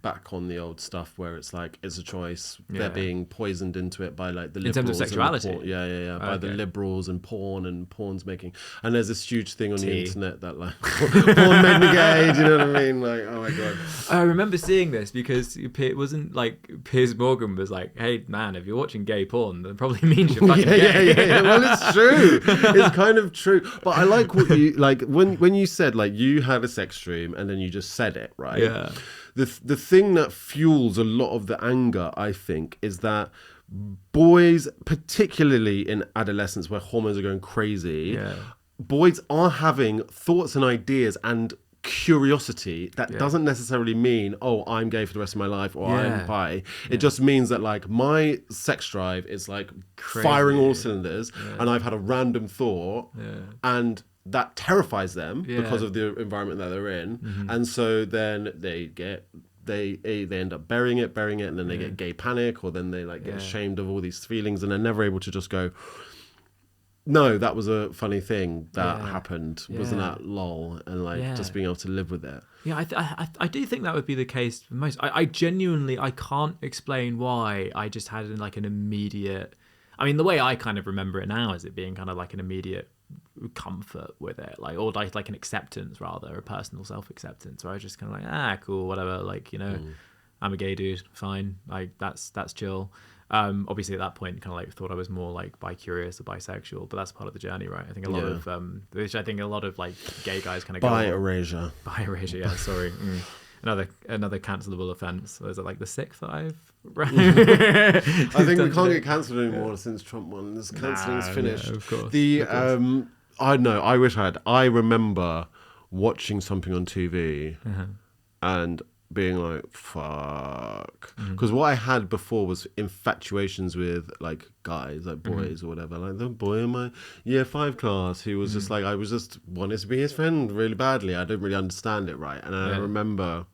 back on the old stuff where it's like it's a choice. They're being poisoned into it by like the liberals. In terms of sexuality. By the liberals and porn's making. And there's this huge thing on the internet that like porn made me gay. Do you know what I mean? Like, oh my god. I remember seeing this because it wasn't like Piers Morgan was like, "Hey man, if you're watching gay porn, that probably means you're fucking gay." Yeah. Well, it's true. It's kind of true. But I like what you like when you said like you had a sex dream and then you just said it, right? Yeah. The thing that fuels a lot of the anger, I think, is that boys, particularly in adolescence where hormones are going crazy, boys are having thoughts and ideas and curiosity that doesn't necessarily mean, oh, I'm gay for the rest of my life or I'm bi. It just means that like my sex drive is like firing all cylinders and I've had a random thought and that terrifies them because of the environment that they're in, and so then they end up burying it, and then they get gay panic, or then they like get ashamed of all these feelings, and they're never able to just go, no, that was a funny thing that happened, wasn't that lol, and like just being able to live with it. Yeah, I do think that would be the case for most. I genuinely can't explain why I just had like an immediate. I mean, the way I kind of remember it now is it being kind of like an immediate comfort with it, like, or like an acceptance rather, a personal self-acceptance where I was just kind of like, cool, whatever, like, I'm a gay dude, fine, like that's chill. Obviously at that point kind of like thought I was more like bi-curious or bisexual, but that's part of the journey, right? I think a lot of which I think a lot of like gay guys kind of Bi-erasure. Bi-erasure, yeah, sorry. Another cancelable offence. Was it like the sixth that I've I think we can't get cancelled anymore since Trump won. This cancelling's finished. Yeah, of course. I know, I wish I had. I remember watching something on TV and being like, fuck. Because what I had before was infatuations with like guys, like boys or whatever. Like the boy in my year 5 class who was just like, I was just wanted to be his friend really badly. I didn't really understand it right. And I remember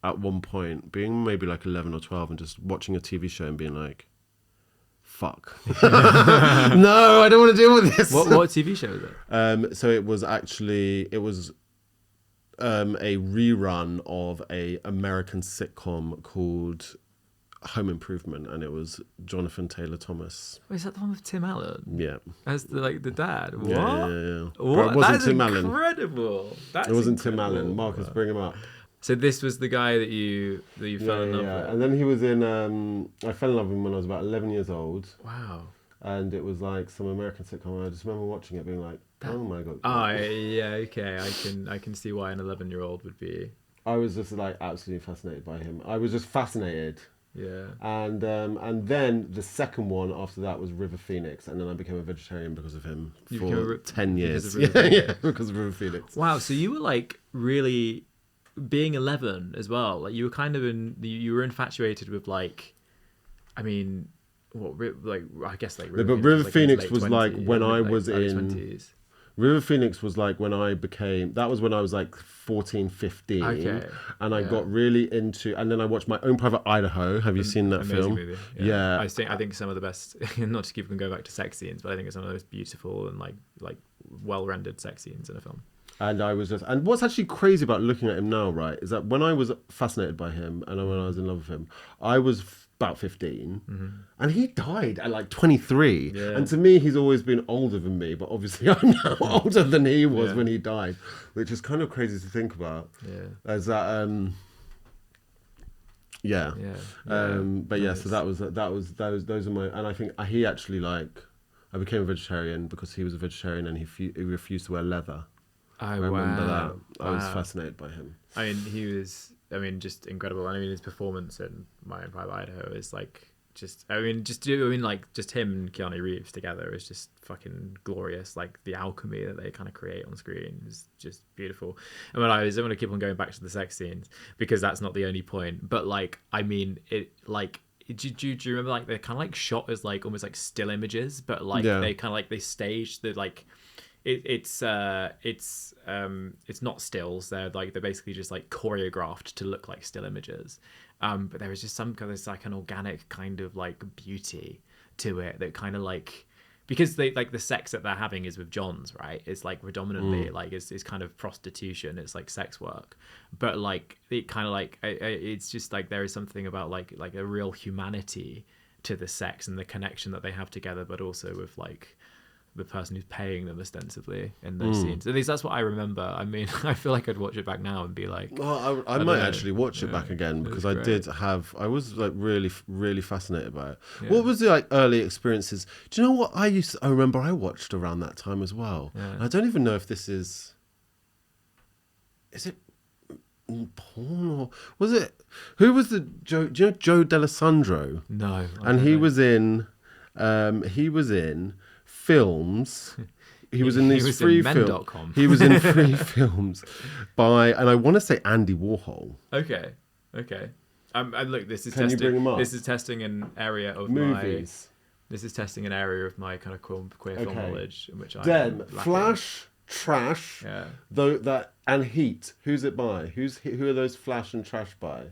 at one point being maybe like 11 or 12 and just watching a TV show and being like, fuck. No, I don't want to deal with this. What TV show is it? So it was a rerun of a American sitcom called Home Improvement, and it was Jonathan Taylor Thomas. Wait, is that the one with Tim Allen? Yeah. As the dad? What? Yeah. What? But it wasn't Tim Allen. Incredible. That's It wasn't Tim incredible. Allen. Marcus, bring him up. So this was the guy that you fell in love with? And then he was in, I fell in love with him when I was about 11 years old. Wow. And it was like some American sitcom. I just remember watching it being like, oh my God. Oh, yeah, okay. I can see why an 11-year-old would be. I was just like absolutely fascinated by him. I was just fascinated. Yeah. And then the second one after that was River Phoenix, and then I became a vegetarian because of him for 10 years. Yeah, because of River Phoenix. Wow, so you were like really being 11 as well. Like you were kind of you were infatuated with like, I mean, I guess like River Phoenix was 20s, like when I was early in 20s. River Phoenix was like when I became, that was when I was like 14, 15. Okay. And I got really into, and then I watched My Own Private Idaho. Have you seen that Amazing film? Movie. Yeah. I think some of the best, not to keep on going back to sex scenes, but I think it's some of the most beautiful and like well-rendered sex scenes in a film. And I was just, and what's actually crazy about looking at him now, right, is that when I was fascinated by him and when I was in love with him, I was about 15 and he died at like 23. Yeah. And to me, he's always been older than me, but obviously I'm now older than he was when he died, which is kind of crazy to think about. Yeah. As that, but yeah, nice. so those are my, and I think he actually I became a vegetarian because he was a vegetarian and he refused to wear leather. Oh, I remember wow. that. I was fascinated by him. I mean, he was, just incredible. I mean, his performance in My Own Private Idaho is just him and Keanu Reeves together is just fucking glorious. Like the alchemy that they kind of create on screen is just beautiful. And I don't want to keep on going back to the sex scenes because that's not the only point. But I mean, it do you remember like they're kind of like shot as like almost like still images, but they kind of like they staged the like. It's not stills. They're basically just like choreographed to look like still images. But there is just there's like an organic kind of like beauty to it that kind of like, because they like the sex that they're having is with Johns, right? It's like predominantly like it's kind of prostitution. It's like sex work, but like it kind of like it's just like there is something about like a real humanity to the sex and the connection that they have together, but also with like the person who's paying them ostensibly in those scenes. At least that's what I remember. I mean, I feel like I'd watch it back now and be like, well, I might actually watch it back again because I was like really, really fascinated by it. Yeah. What was the like early experiences? Do you know what I remember I watched around that time as well. Yeah. I don't even know if this is it porn or was it, who was the Joe, do you know Joe D'Alessandro? No. And he was in films. He was in these free films. He was in free films by, and I want to say Andy Warhol. Okay. And look, this is Can you bring him up? This is testing an area of movies. This is testing an area of my kind of queer film knowledge, in which I then Flash, Trash, though that and Heat. Who's it by? Who are those Flash and Trash by?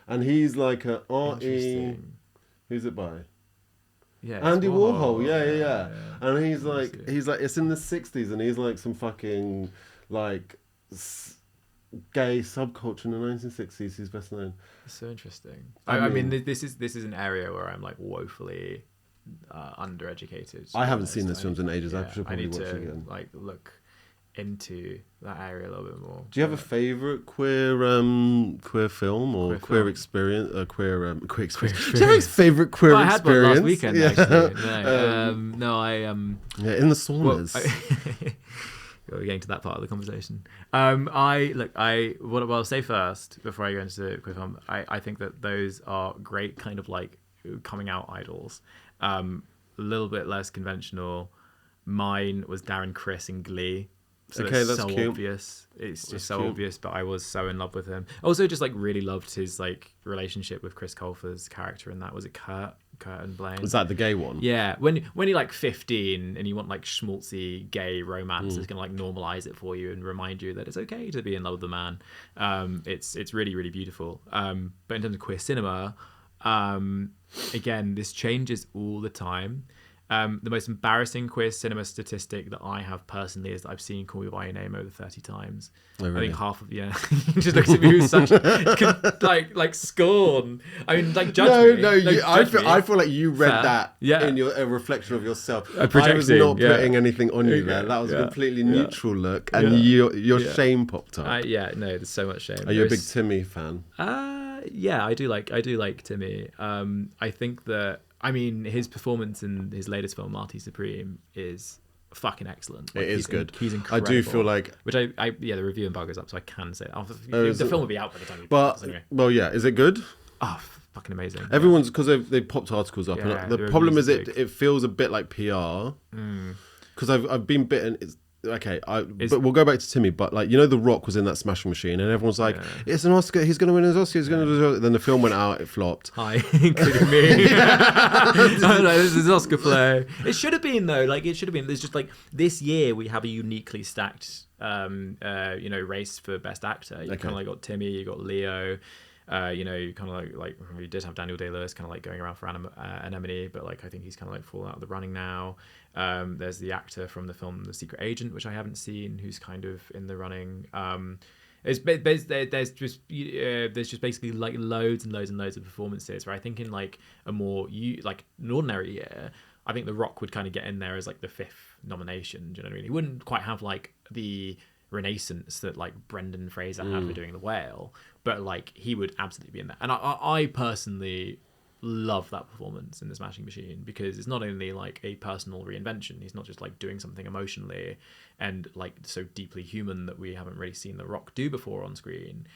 And he's like a R.E. Who's it by? Yeah, Andy Warhol. Yeah. And he's like it's in the 60s and he's like some fucking like gay subculture in the 1960s. He's best known. It's so interesting. I mean, this is an area where I'm like woefully undereducated. I haven't seen those films in ages. I should probably need watch to it again. like look into that area a little bit more. Do you have a favourite queer film or queer experience? Queer experience. Do you have a favourite queer I had one experience? last weekend actually. Yeah, in the saunas. We're getting to that part of the conversation. What I'll say first before I go into the quick film, I think that those are great kind of like coming out idols. A little bit less conventional. Mine was Darren Criss in Glee. So okay, that's so cute. Obvious. It's just so obvious, but I was so in love with him. Also, just like really loved his like relationship with Chris Colfer's character in that. Was it Kurt and Blaine? Was that the gay one? Yeah. When you're like 15 and you want like schmaltzy gay romance that's gonna like normalize it for you and remind you that it's okay to be in love with a man. It's really, really beautiful. But in terms of queer cinema, again, this changes all the time. The most embarrassing queer cinema statistic that I have personally is that I've seen Call Me By Your Name over 30 times. Oh, really? I think half of he just looks at me with such like scorn. I mean, like judge me. I feel like you read Fair. that Yeah. in a reflection of yourself. I was projecting, not yeah. putting anything on you there. That was a completely neutral look, and Yeah. your shame popped up. There's so much shame. Are you a big Timmy fan? Yeah, I do like Timmy. I think that, I mean, his performance in his latest film, Marty Supreme, is fucking excellent. Like, It is good. He's incredible. I do feel like... Which the review embargo's up, so I can say that. The film will be out by the time you But, this anyway. well, yeah, is it good? Oh, fucking amazing. Everyone's, because they popped articles up. Yeah, and the the problem is reviews are big. it feels a bit like PR. Because I've been bitten... but we'll go back to Timmy. But like, you know, The Rock was in that Smashing Machine, and everyone's like, "It's an Oscar. He's going to win his Oscar. He's going to do it." Then the film went out. It flopped. Hi, including me. This is Oscar play. It should have been though. Like it should have been. There's just like this year we have a uniquely stacked, race for Best Actor. You kind of like got Timmy. You got Leo. You kind of like you did have Daniel Day-Lewis kind of like going around for Anemone, but like I think he's kind of like fallen out of the running now. There's the actor from the film The Secret Agent, which I haven't seen, who's kind of in the running. There's just basically like loads and loads and loads of performances where I think in like a more an ordinary year, I think The Rock would kind of get in there as like the fifth nomination. Do you know what I mean? He wouldn't quite have like the renaissance that like Brendan Fraser had for doing The Whale, but like he would absolutely be in there. And I personally love that performance in The Smashing Machine because it's not only like a personal reinvention. He's not just like doing something emotionally and like so deeply human that we haven't really seen The Rock do before on screen.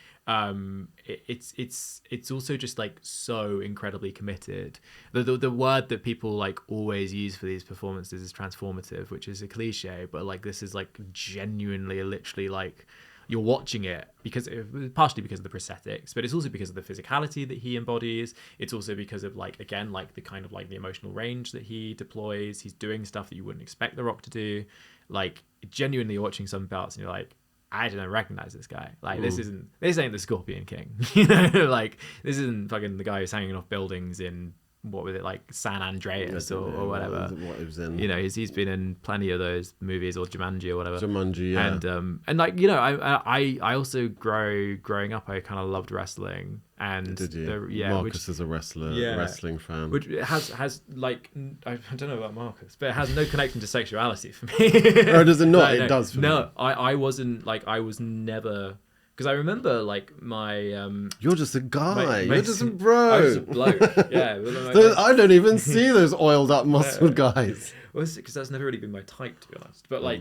It's also just like so incredibly committed. The word that people like always use for these performances is transformative, which is a cliche, but like this is like genuinely literally like you're watching it partially because of the prosthetics, but it's also because of the physicality that he embodies. It's also because of like, again, like the kind of like the emotional range that he deploys. He's doing stuff that you wouldn't expect The Rock to do. Like genuinely you're watching some parts and you're like, I don't recognize this guy. Like this ain't the Scorpion King. You know, like this isn't fucking the guy who's hanging off buildings in what was it, like San Andreas or whatever. What it was in. You know, he's been in plenty of those movies, or Jumanji or whatever. Jumanji, yeah. And like, you know, I also growing up, I kind of loved wrestling. And did you? Marcus is a wrestling fan. Which has like, I don't know about Marcus, but it has no connection to sexuality for me. Oh, does it not? It does for me. No, I wasn't like, I was never. Because I remember, like, my... You're just a guy. You're just a bro. I was a bloke, yeah. I don't even see those oiled up muscled guys. Well, because that's never really been my type, to be honest. But, I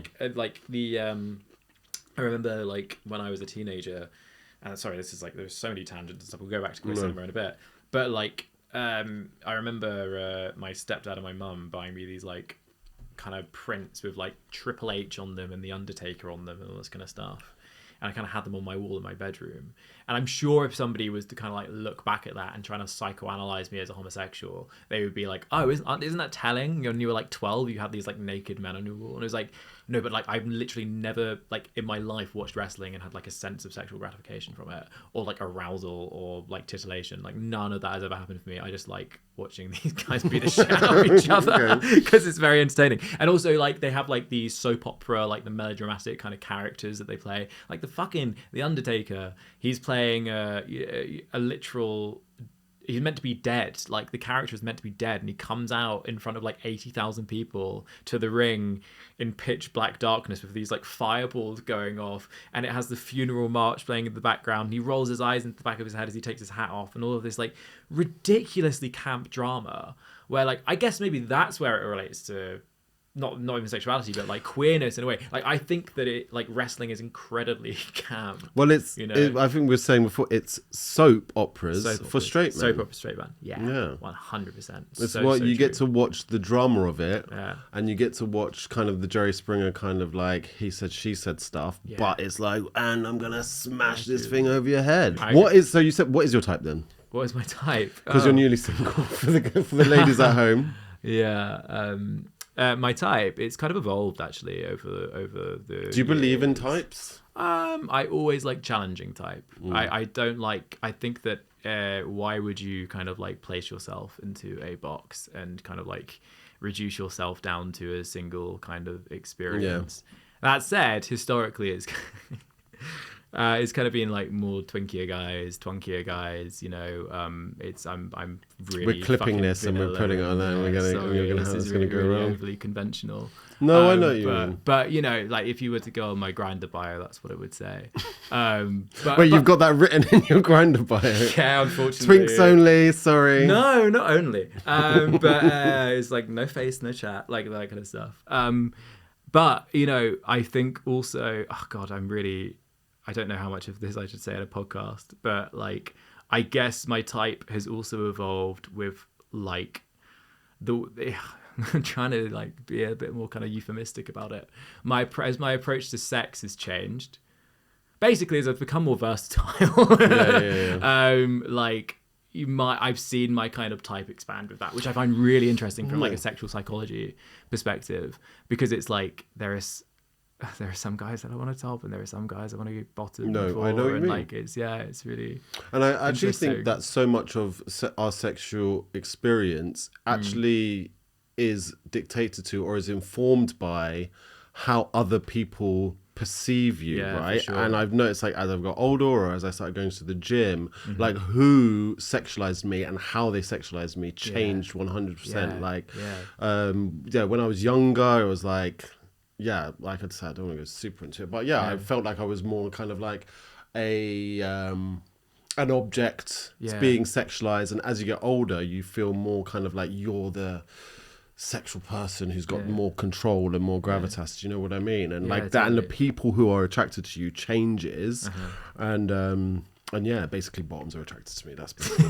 remember, like, when I was a teenager... And sorry, this is, like, there's so many tangents and stuff. We'll go back to queer cinema in a bit. But, like, I remember my stepdad and my mum buying me these, like, kind of prints with, like, Triple H on them and The Undertaker on them and all this kind of stuff. And I kind of had them on my wall in my bedroom. And I'm sure if somebody was to kind of like look back at that and trying to psychoanalyze me as a homosexual, they would be like, oh, isn't that telling? When you were like 12, you had these like naked men on your wall. And it was like, no, but like I've literally never like in my life watched wrestling and had like a sense of sexual gratification from it, or like arousal or like titillation. Like none of that has ever happened for me. I just like watching these guys beat the shit out of each other because it's very entertaining. And also like they have like these soap opera, like the melodramatic kind of characters that they play. Like the Undertaker, he's playing a literal he's meant to be dead. Like the character is meant to be dead, and he comes out in front of like 80,000 people to the ring in pitch black darkness with these like fireballs going off, and it has the funeral march playing in the background. He rolls his eyes into the back of his head as he takes his hat off, and all of this like ridiculously camp drama where like I guess maybe that's where it relates to not even sexuality, but like queerness in a way. Like I think that it like wrestling is incredibly camp. Well, I think we were saying before, it's soap operas for straight men. Soap opera straight man. Yeah. 100%. It's what you true. get to watch the drama of it, Yeah. and you get to watch kind of the Jerry Springer kind of like he said she said stuff. Yeah. But it's like, and I'm gonna smash this thing over your head. So you said what is your type then? What is my type? Because you're newly single for the ladies at home. Yeah. My type, it's kind of evolved actually over the. Do you believe in types? I always like challenging type. I don't like. I think that why would you kind of like place yourself into a box and kind of like reduce yourself down to a single kind of experience? Yeah. That said, historically, it's kind of been like more twunkier guys. You know, I'm really. We're clipping this and we're putting it on there. It's going to go really wrong. Overly conventional. No, I know what you mean. But you know, like if you were to go on my Grindr bio, that's what it would say. You've got that written in your Grindr bio. Yeah, unfortunately. Twinks only. Sorry. No, not only. But it's like no face, no chat, like that kind of stuff. But you know, I think also, oh God, I don't know how much of this I should say in a podcast, but like, I guess my type has also evolved with like I'm trying to like be a bit more kind of euphemistic about it. As my approach to sex has changed, basically as I've become more versatile. I've seen my kind of type expand with that, which I find really interesting from like a sexual psychology perspective, because it's like there are some guys that I want to top, and there are some guys I want to get bottom. No, before, I know what you mean. Like it's really. And I actually think that so much of our sexual experience actually is dictated to or is informed by how other people perceive you, right? Sure. And I've noticed, like, as I've got older or as I started going to the gym, like who sexualized me and how they sexualized me changed 100%. When I was younger, it was like. Yeah, like I said, I don't want to go super into it, but I felt like I was more kind of like an object being sexualized, and as you get older, you feel more kind of like you're the sexual person who's got more control and more gravitas. Do you know what I mean? And like that, and the people who are attracted to you changes, and basically bottoms are attracted to me. That's basically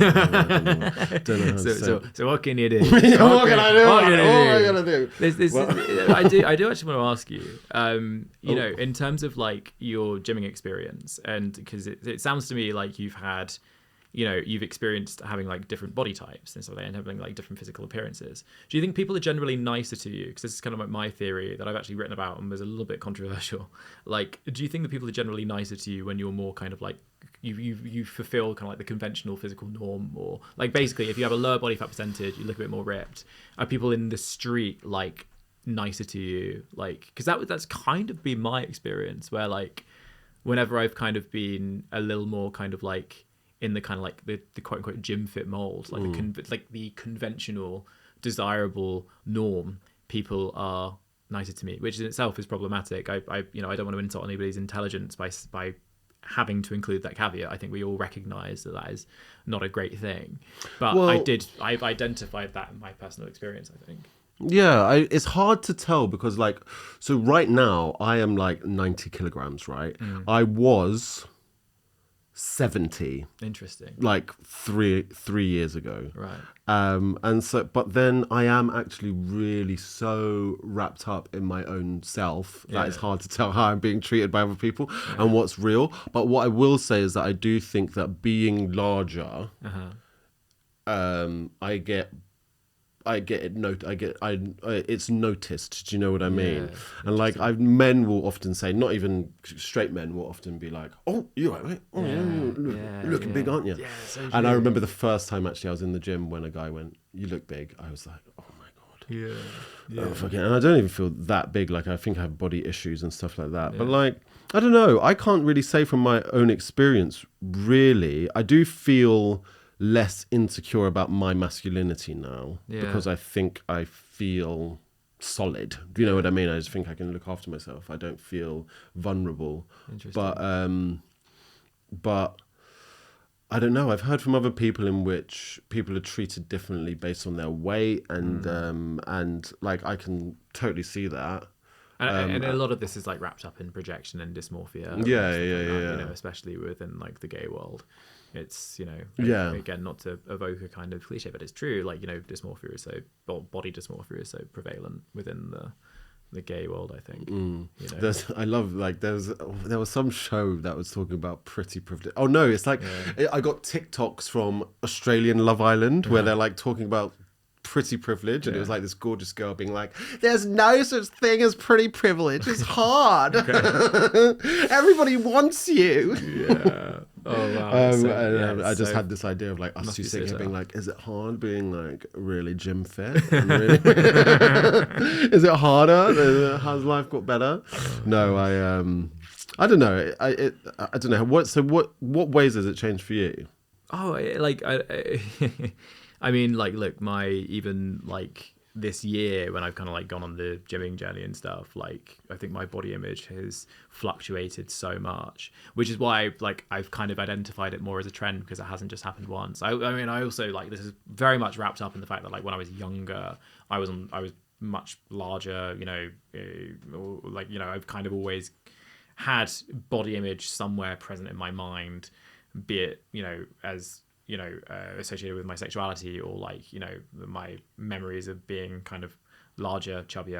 So what can you do? What can I do? What am I gonna do? I do actually want to ask you. You know, in terms of like your gymming experience, and because it sounds to me like you've experienced having like different body types and so and having like different physical appearances. Do you think people are generally nicer to you? Because this is kind of like my theory that I've actually written about and was a little bit controversial. Like, do you think that people are generally nicer to you when you're more kind of like you fulfill kind of like the conventional physical norm, or like basically if you have a lower body fat percentage, you look a bit more ripped? Are people in the street like nicer to you? Like, because that's kind of been my experience, where like whenever I've kind of been a little more kind of like in the kind of like the quote unquote gym fit mold, like the conventional desirable norm, people are nicer to me, which in itself is problematic. I don't want to insult anybody's intelligence by having to include that caveat. I think we all recognize that is not a great thing, but I've identified that in my personal experience, I think. It's hard to tell because like, so right now I am like 90 kilograms, right? I was 70. Interesting. Like three years ago. Right. And so, but then I am actually really so wrapped up in my own self that it's hard to tell how I'm being treated by other people and what's real. But what I will say is that I do think that being larger, it's noticed. Do you know what I mean? And like men will often say, not even straight men will often be like, "Oh, you right, mate? Oh, you're looking big, aren't you?" Yeah, so and I remember the first time actually I was in the gym when a guy went, "You look big." I was like, "Oh my god." And I don't even feel that big. Like I think I have body issues and stuff like that. But like I don't know. I can't really say from my own experience. Really, I do feel less insecure about my masculinity now because I think I feel solid. Do you know what I mean? I just think I can look after myself. I don't feel vulnerable. Interesting. But I don't know. I've heard from other people in which people are treated differently based on their weight, and like I can totally see that. And a lot of this is like wrapped up in projection and dysmorphia. Yeah. You know, especially within like the gay world. It's, you know, again, not to evoke a kind of cliche, but it's true. Like, you know, dysmorphia is so, body dysmorphia is so prevalent within the gay world, I think. You know? I love, like, there was some show that was talking about pretty privilege. Oh no, it's like I got TikToks from Australian Love Island where they're like talking about pretty privilege, and it was like this gorgeous girl being like, there's no such thing as pretty privilege, it's hard. Everybody wants you. Oh wow. I just had this idea of like us two sitting here being like, is it hard being like really gym fit and really... is it harder? Has life got better? No, I don't know. I don't know. What ways has it changed for you? I mean, like, look, even like this year when I've kind of like gone on the gymming journey and stuff, like I think my body image has fluctuated so much, which is why like I've kind of identified it more as a trend, because it hasn't just happened once. I mean, I also like, this is very much wrapped up in the fact that like when I was younger, I was much larger, you know, like, you know, I've kind of always had body image somewhere present in my mind, be it, you know, as, you know, associated with my sexuality, or like, you know, my memories of being kind of larger, chubbier,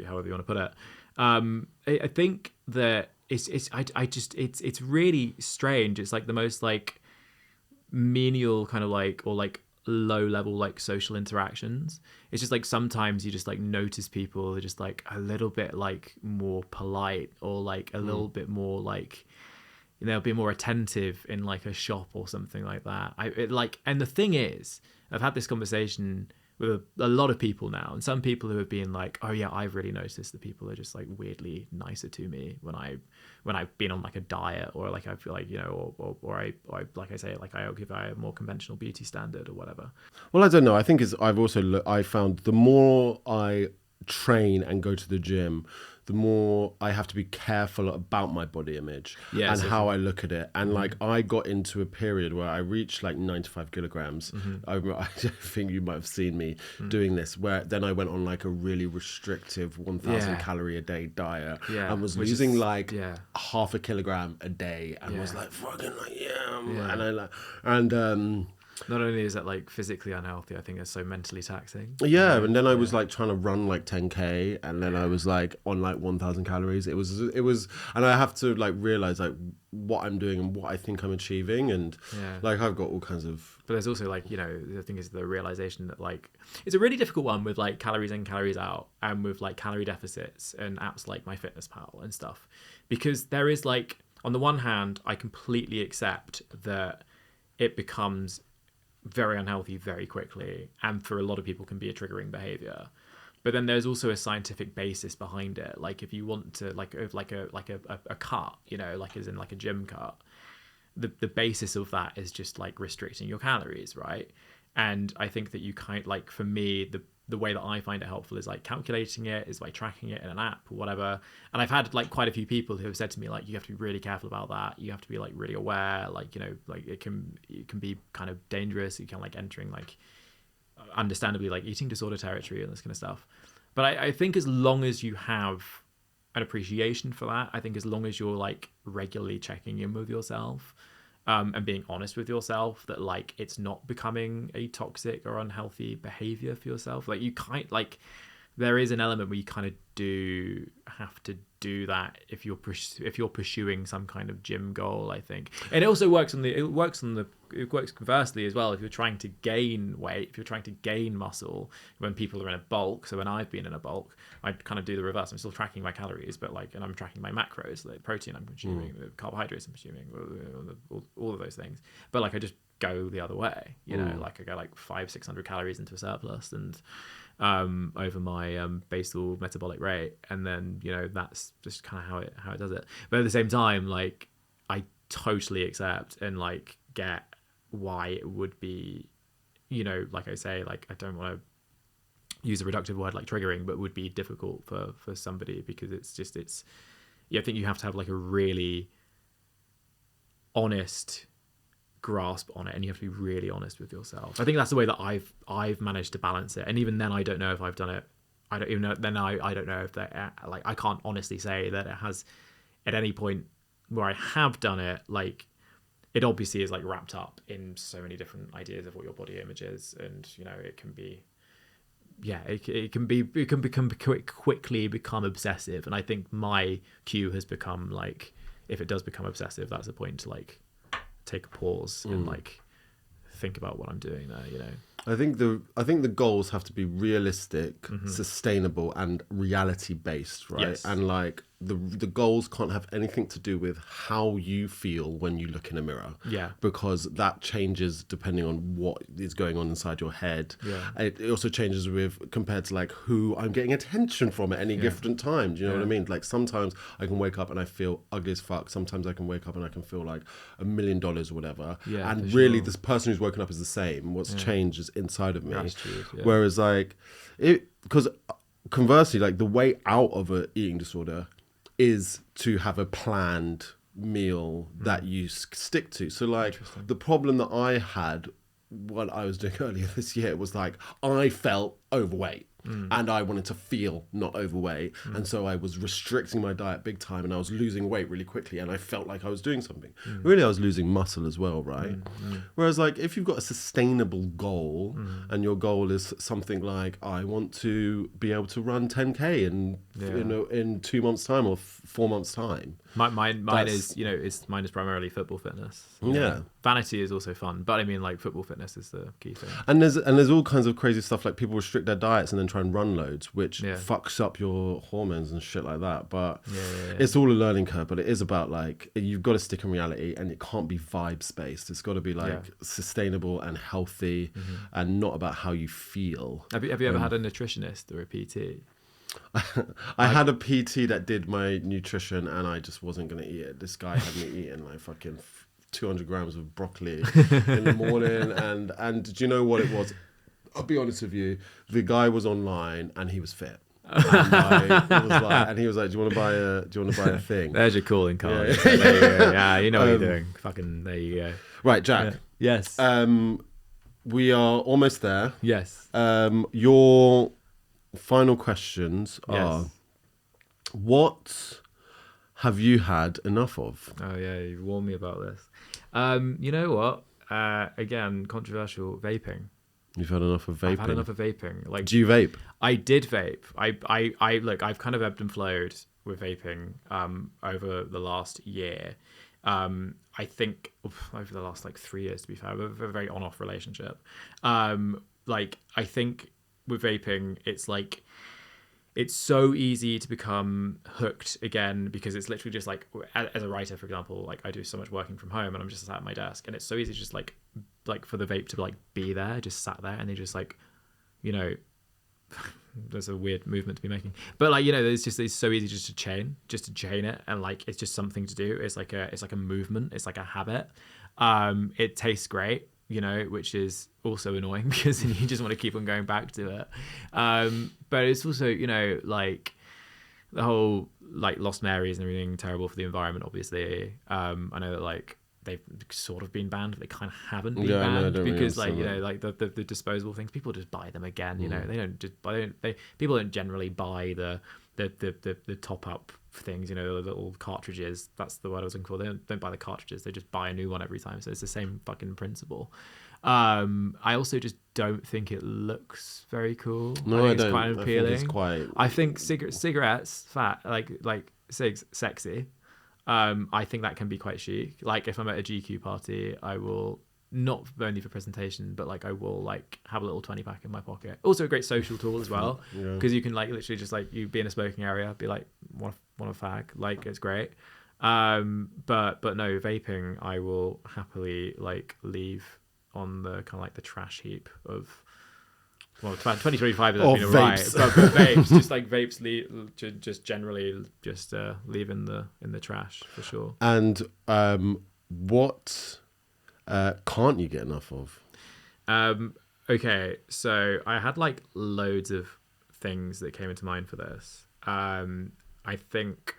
however you want to put it. I think that it's really strange. It's like the most like menial kind of like, or like low level like social interactions. It's just like sometimes you just like notice people are just like a little bit like more polite, or like a little bit more like, you know, be more attentive in like a shop or something like that. And the thing is, I've had this conversation with a lot of people now, and some people who have been like, oh yeah, I've really noticed that people are just like weirdly nicer to me when I've been on like a diet, or like I feel like, you know, or I like I say, like I occupy a more conventional beauty standard or whatever. Well, I don't know. I think I found the more I train and go to the gym, the more I have to be careful about my body image and how I look at it. And like I got into a period where I reached like 95 kilograms. I think you might have seen me doing this, where then I went on like a really restrictive 1,000 calorie a day diet and was losing half a kilogram a day, and was like fucking like and I like, and not only is that like physically unhealthy, I think it's so mentally taxing. Yeah, and then I was like trying to run like 10k, and then I was like on like 1,000 calories. It was, and I have to like realize like what I'm doing and what I think I'm achieving, and like I've got all kinds of. But there's also like, you know, the thing is the realization that like it's a really difficult one with like calories in, calories out, and with like calorie deficits and apps like MyFitnessPal and stuff, because there is like, on the one hand, I completely accept that it becomes very unhealthy very quickly, and for a lot of people can be a triggering behavior. But then there's also a scientific basis behind it. Like if you want to like a cut, you know, like as in like a gym cut, the basis of that is just like restricting your calories, right? And I think that you kind, like, for me, the way that I find it helpful is like calculating it, is by tracking it in an app or whatever. And I've had like quite a few people who have said to me like, you have to be really careful about that. You have to be like really aware, like, you know, like it can be kind of dangerous. You can like entering like understandably like eating disorder territory and this kind of stuff. But I think as long as you have an appreciation for that, I think as long as you're like regularly checking in with yourself, and being honest with yourself that like it's not becoming a toxic or unhealthy behavior for yourself, like you kind like there is an element where you kind of do have to do that if you're pursuing some kind of gym goal, I think. And it also works conversely as well. If you're trying to gain weight, if you're trying to gain muscle, when people are in a bulk, so when I've been in a bulk, I kind of do the reverse. I'm still tracking my calories, but like, and I'm tracking my macros, the protein I'm consuming, the carbohydrates I'm consuming, all of those things. But like I just go the other way, you know, like I go like 500-600 calories into a surplus, and over my basal metabolic rate, and then, you know, that's just kind of how it does it. But at the same time, like I totally accept and like get why it would be, you know, like I say, like I don't want to use a reductive word like triggering, but would be difficult for somebody, because I think you have to have like a really honest grasp on it, and you have to be really honest with yourself. I think that's the way that I've managed to balance it, and even then I don't know if I've done it. I don't even know. Then I don't know if that, like, I can't honestly say that it has at any point where I have done it. Like, it obviously is like wrapped up in so many different ideas of what your body image is, and you know, it can be, yeah, it can quickly become obsessive. And I think my cue has become like, if it does become obsessive, that's a point to like take a pause and like think about what I'm doing there, you know. I think the goals have to be realistic, sustainable, and reality based, right? Yes. And like the goals can't have anything to do with how you feel when you look in a mirror. Yeah. Because that changes depending on what is going on inside your head. Yeah. It also changes with compared to like who I'm getting attention from at any different time. Do you know what I mean? Like sometimes I can wake up and I feel ugly as fuck. Sometimes I can wake up and I can feel like $1 million or whatever. Yeah, and really this person who's woken up is the same. What's changed is inside of me. Gratitude, yeah. Whereas like because conversely, like the way out of an eating disorder is to have a planned meal that you stick to. So like the problem that I had what I was doing earlier this year was like I felt overweight and I wanted to feel not overweight, and so I was restricting my diet big time, and I was losing weight really quickly, and I felt like I was doing something. Really, I was losing muscle as well, right? Whereas like if you've got a sustainable goal and your goal is something like I want to be able to run 10k in 2 months time or 4 months time. Mine is primarily football fitness. Yeah. Vanity is also fun, but I mean, like, football fitness is the key thing. And there's all kinds of crazy stuff, like people restrict their diets and then try and run loads, which fucks up your hormones and shit like that. But it's all a learning curve. But it is about like you've got to stick in reality, and it can't be vibes based. It's got to be like sustainable and healthy, and not about how you feel. Have you ever had a nutritionist or a PT? I had a PT that did my nutrition, and I just wasn't going to eat it. This guy had me eating like fucking 200 grams of broccoli in the morning, and do you know what it was? I'll be honest with you. The guy was online and he was fit. And he was like, "Do you want to buy a thing?" There's your calling card. Yeah, there you go. Yeah, you know what you're doing. Fucking there you go. Right, Jack. Yeah. Yes. We are almost there. Yes. Your final questions are: what have you had enough of? Oh yeah, you warned me about this. You know what? Again, controversial, vaping. You've had enough of vaping. I've had enough of vaping. Like, do you vape? I did vape. I look, I've kind of ebbed and flowed with vaping over the last year. I think over the last like 3 years, to be fair, we have a very on-off relationship. Like, I think with vaping, it's like, it's so easy to become hooked again, because it's literally just like, as a writer, for example, like I do so much working from home and I'm just sat at my desk, and it's so easy to just like for the vape to like be there, just sat there, and they just like, you know, there's a weird movement to be making, but like, you know, it's so easy just to chain it, and like it's just something to do. It's like a movement, it's like a habit. It tastes great, you know, which is also annoying because you just want to keep on going back to it. But it's also, you know, like the whole like Lost Marys and everything, terrible for the environment, obviously. I know that like they've sort of been banned, but they kind of haven't been banned because like, you know, like the disposable things, people just buy them again, you know, people don't generally buy the top up things, you know, the little cartridges. That's the word I was looking for. They don't buy the cartridges, they just buy a new one every time. So it's the same fucking principle. I also just don't think it looks very cool. No, I think it's quite appealing. I think cigarettes, like cigs, sexy. I think that can be quite chic. Like if I'm at a GQ party, I will, not only for presentation, but like I will like have a little 20 pack in my pocket. Also a great social tool as well, because you can like literally just like, you be in a smoking area, be like, want a fag, like it's great. But no, vaping I will happily like leave on the kind of like the trash heap of, well, 2025 has been alright, but vapes, just like vapes, just generally just leave in the trash for sure. And what can't you get enough of? Okay, so I had like loads of things that came into mind for this. I think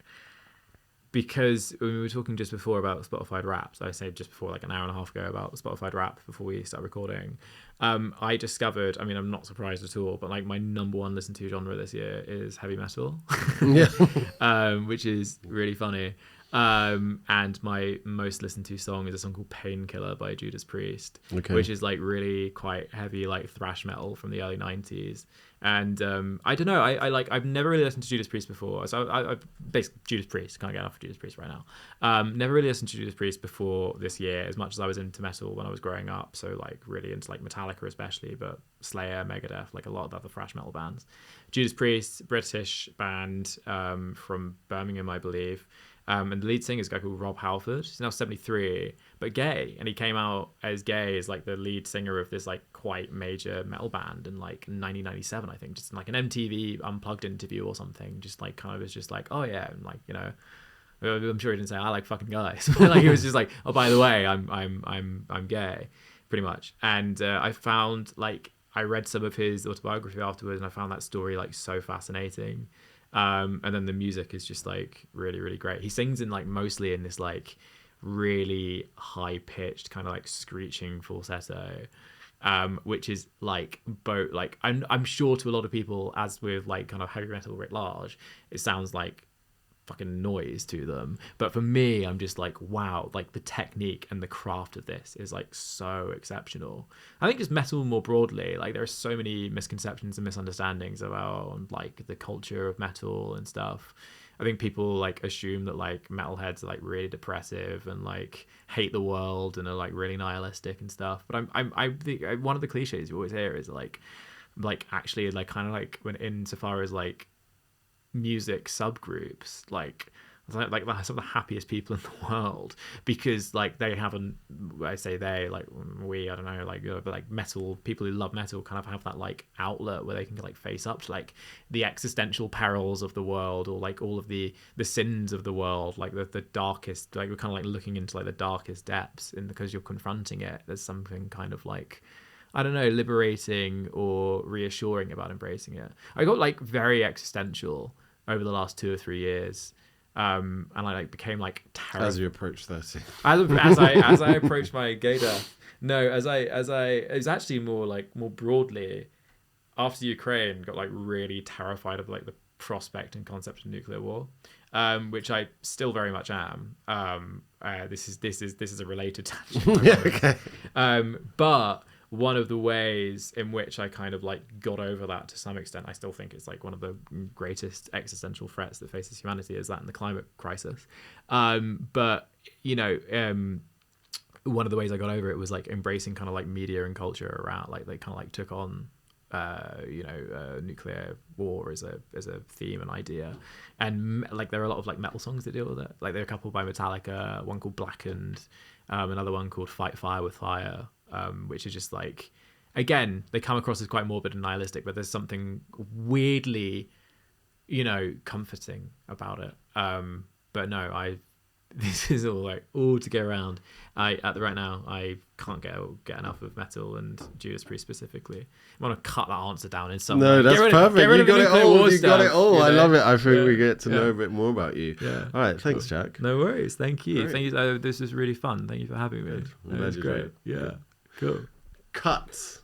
because we were talking just before about Spotify Wrapped, I said just before, like an hour and a half ago, about Spotify Wrapped before we start recording. I discovered, I mean, I'm not surprised at all, but like my number one listened to genre this year is heavy metal, which is really funny. And my most listened to song is a song called Painkiller by Judas Priest, which is like really quite heavy, like thrash metal from the early 90s. And I don't know, I've never really listened to Judas Priest before. So I basically Judas Priest, can't get enough of Judas Priest right now. Never really listened to Judas Priest before this year, as much as I was into metal when I was growing up. So like really into like Metallica especially, but Slayer, Megadeth, like a lot of other thrash metal bands. Judas Priest, British band from Birmingham, I believe. And the lead singer is a guy called Rob Halford. He's now 73, but gay. And he came out as gay as like the lead singer of this like quite major metal band in like 1997, I think, just in like an MTV Unplugged interview or something. Just like kind of was just like, oh yeah, and like, you know, I'm sure he didn't say I like fucking guys. Like he was just like, oh, by the way, I'm gay, pretty much. And I found like I read some of his autobiography afterwards, and I found that story like so fascinating. And then the music is just like really, really great. He sings in like mostly in this like really high pitched kind of like screeching falsetto, which is like both like I'm sure to a lot of people, as with like kind of heavy metal writ large, it sounds like fucking noise to them, but for me I'm just like, wow, like the technique and the craft of this is like so exceptional. I think just metal more broadly, like there are so many misconceptions and misunderstandings about like the culture of metal and stuff. I think people like assume that like metalheads are like really depressive and like hate the world and are like really nihilistic and stuff, but I think one of the cliches you always hear is like actually like kind of like when insofar as like music subgroups, like some of the happiest people in the world, because like they haven't, I say they, like we, I don't know, like, but like metal people who love metal kind of have that like outlet where they can like face up to like the existential perils of the world, or like all of the sins of the world, like the darkest, like we're kind of like looking into like the darkest depths, and because you're confronting it, there's something kind of like, I don't know, liberating or reassuring about embracing it. I got like very existential over the last 2 or 3 years, and I like became like terrified as you approach 30. as I approached my gay death. No, as I it was actually more broadly after Ukraine, got like really terrified of like the prospect and concept of nuclear war, which I still very much am. This is a related tangent. Yeah, okay. But one of the ways in which I kind of like got over that to some extent, I still think it's like one of the greatest existential threats that faces humanity, is that and the climate crisis. But you know, one of the ways I got over it was like embracing kind of like media and culture around like they kind of like took on nuclear war as a theme and idea, and like there are a lot of like metal songs that deal with it. Like there are a couple by Metallica, one called Blackened, another one called Fight Fire with Fire, which is just like, again, they come across as quite morbid and nihilistic, but there's something weirdly, you know, comforting about it. But no, this is all like all to get around. Right now I can't get enough of metal and Judas Priest specifically. I want to cut that answer down in some way. No, that's perfect. You got it all. You got it all. You know? I love it. I think we get to know a bit more about you. Yeah. All right. Thanks, Jack. No worries. Thank you. Great. Thank you. This is really fun. Thank you for having me. Good. That's great. Yeah. Cool. Cuts.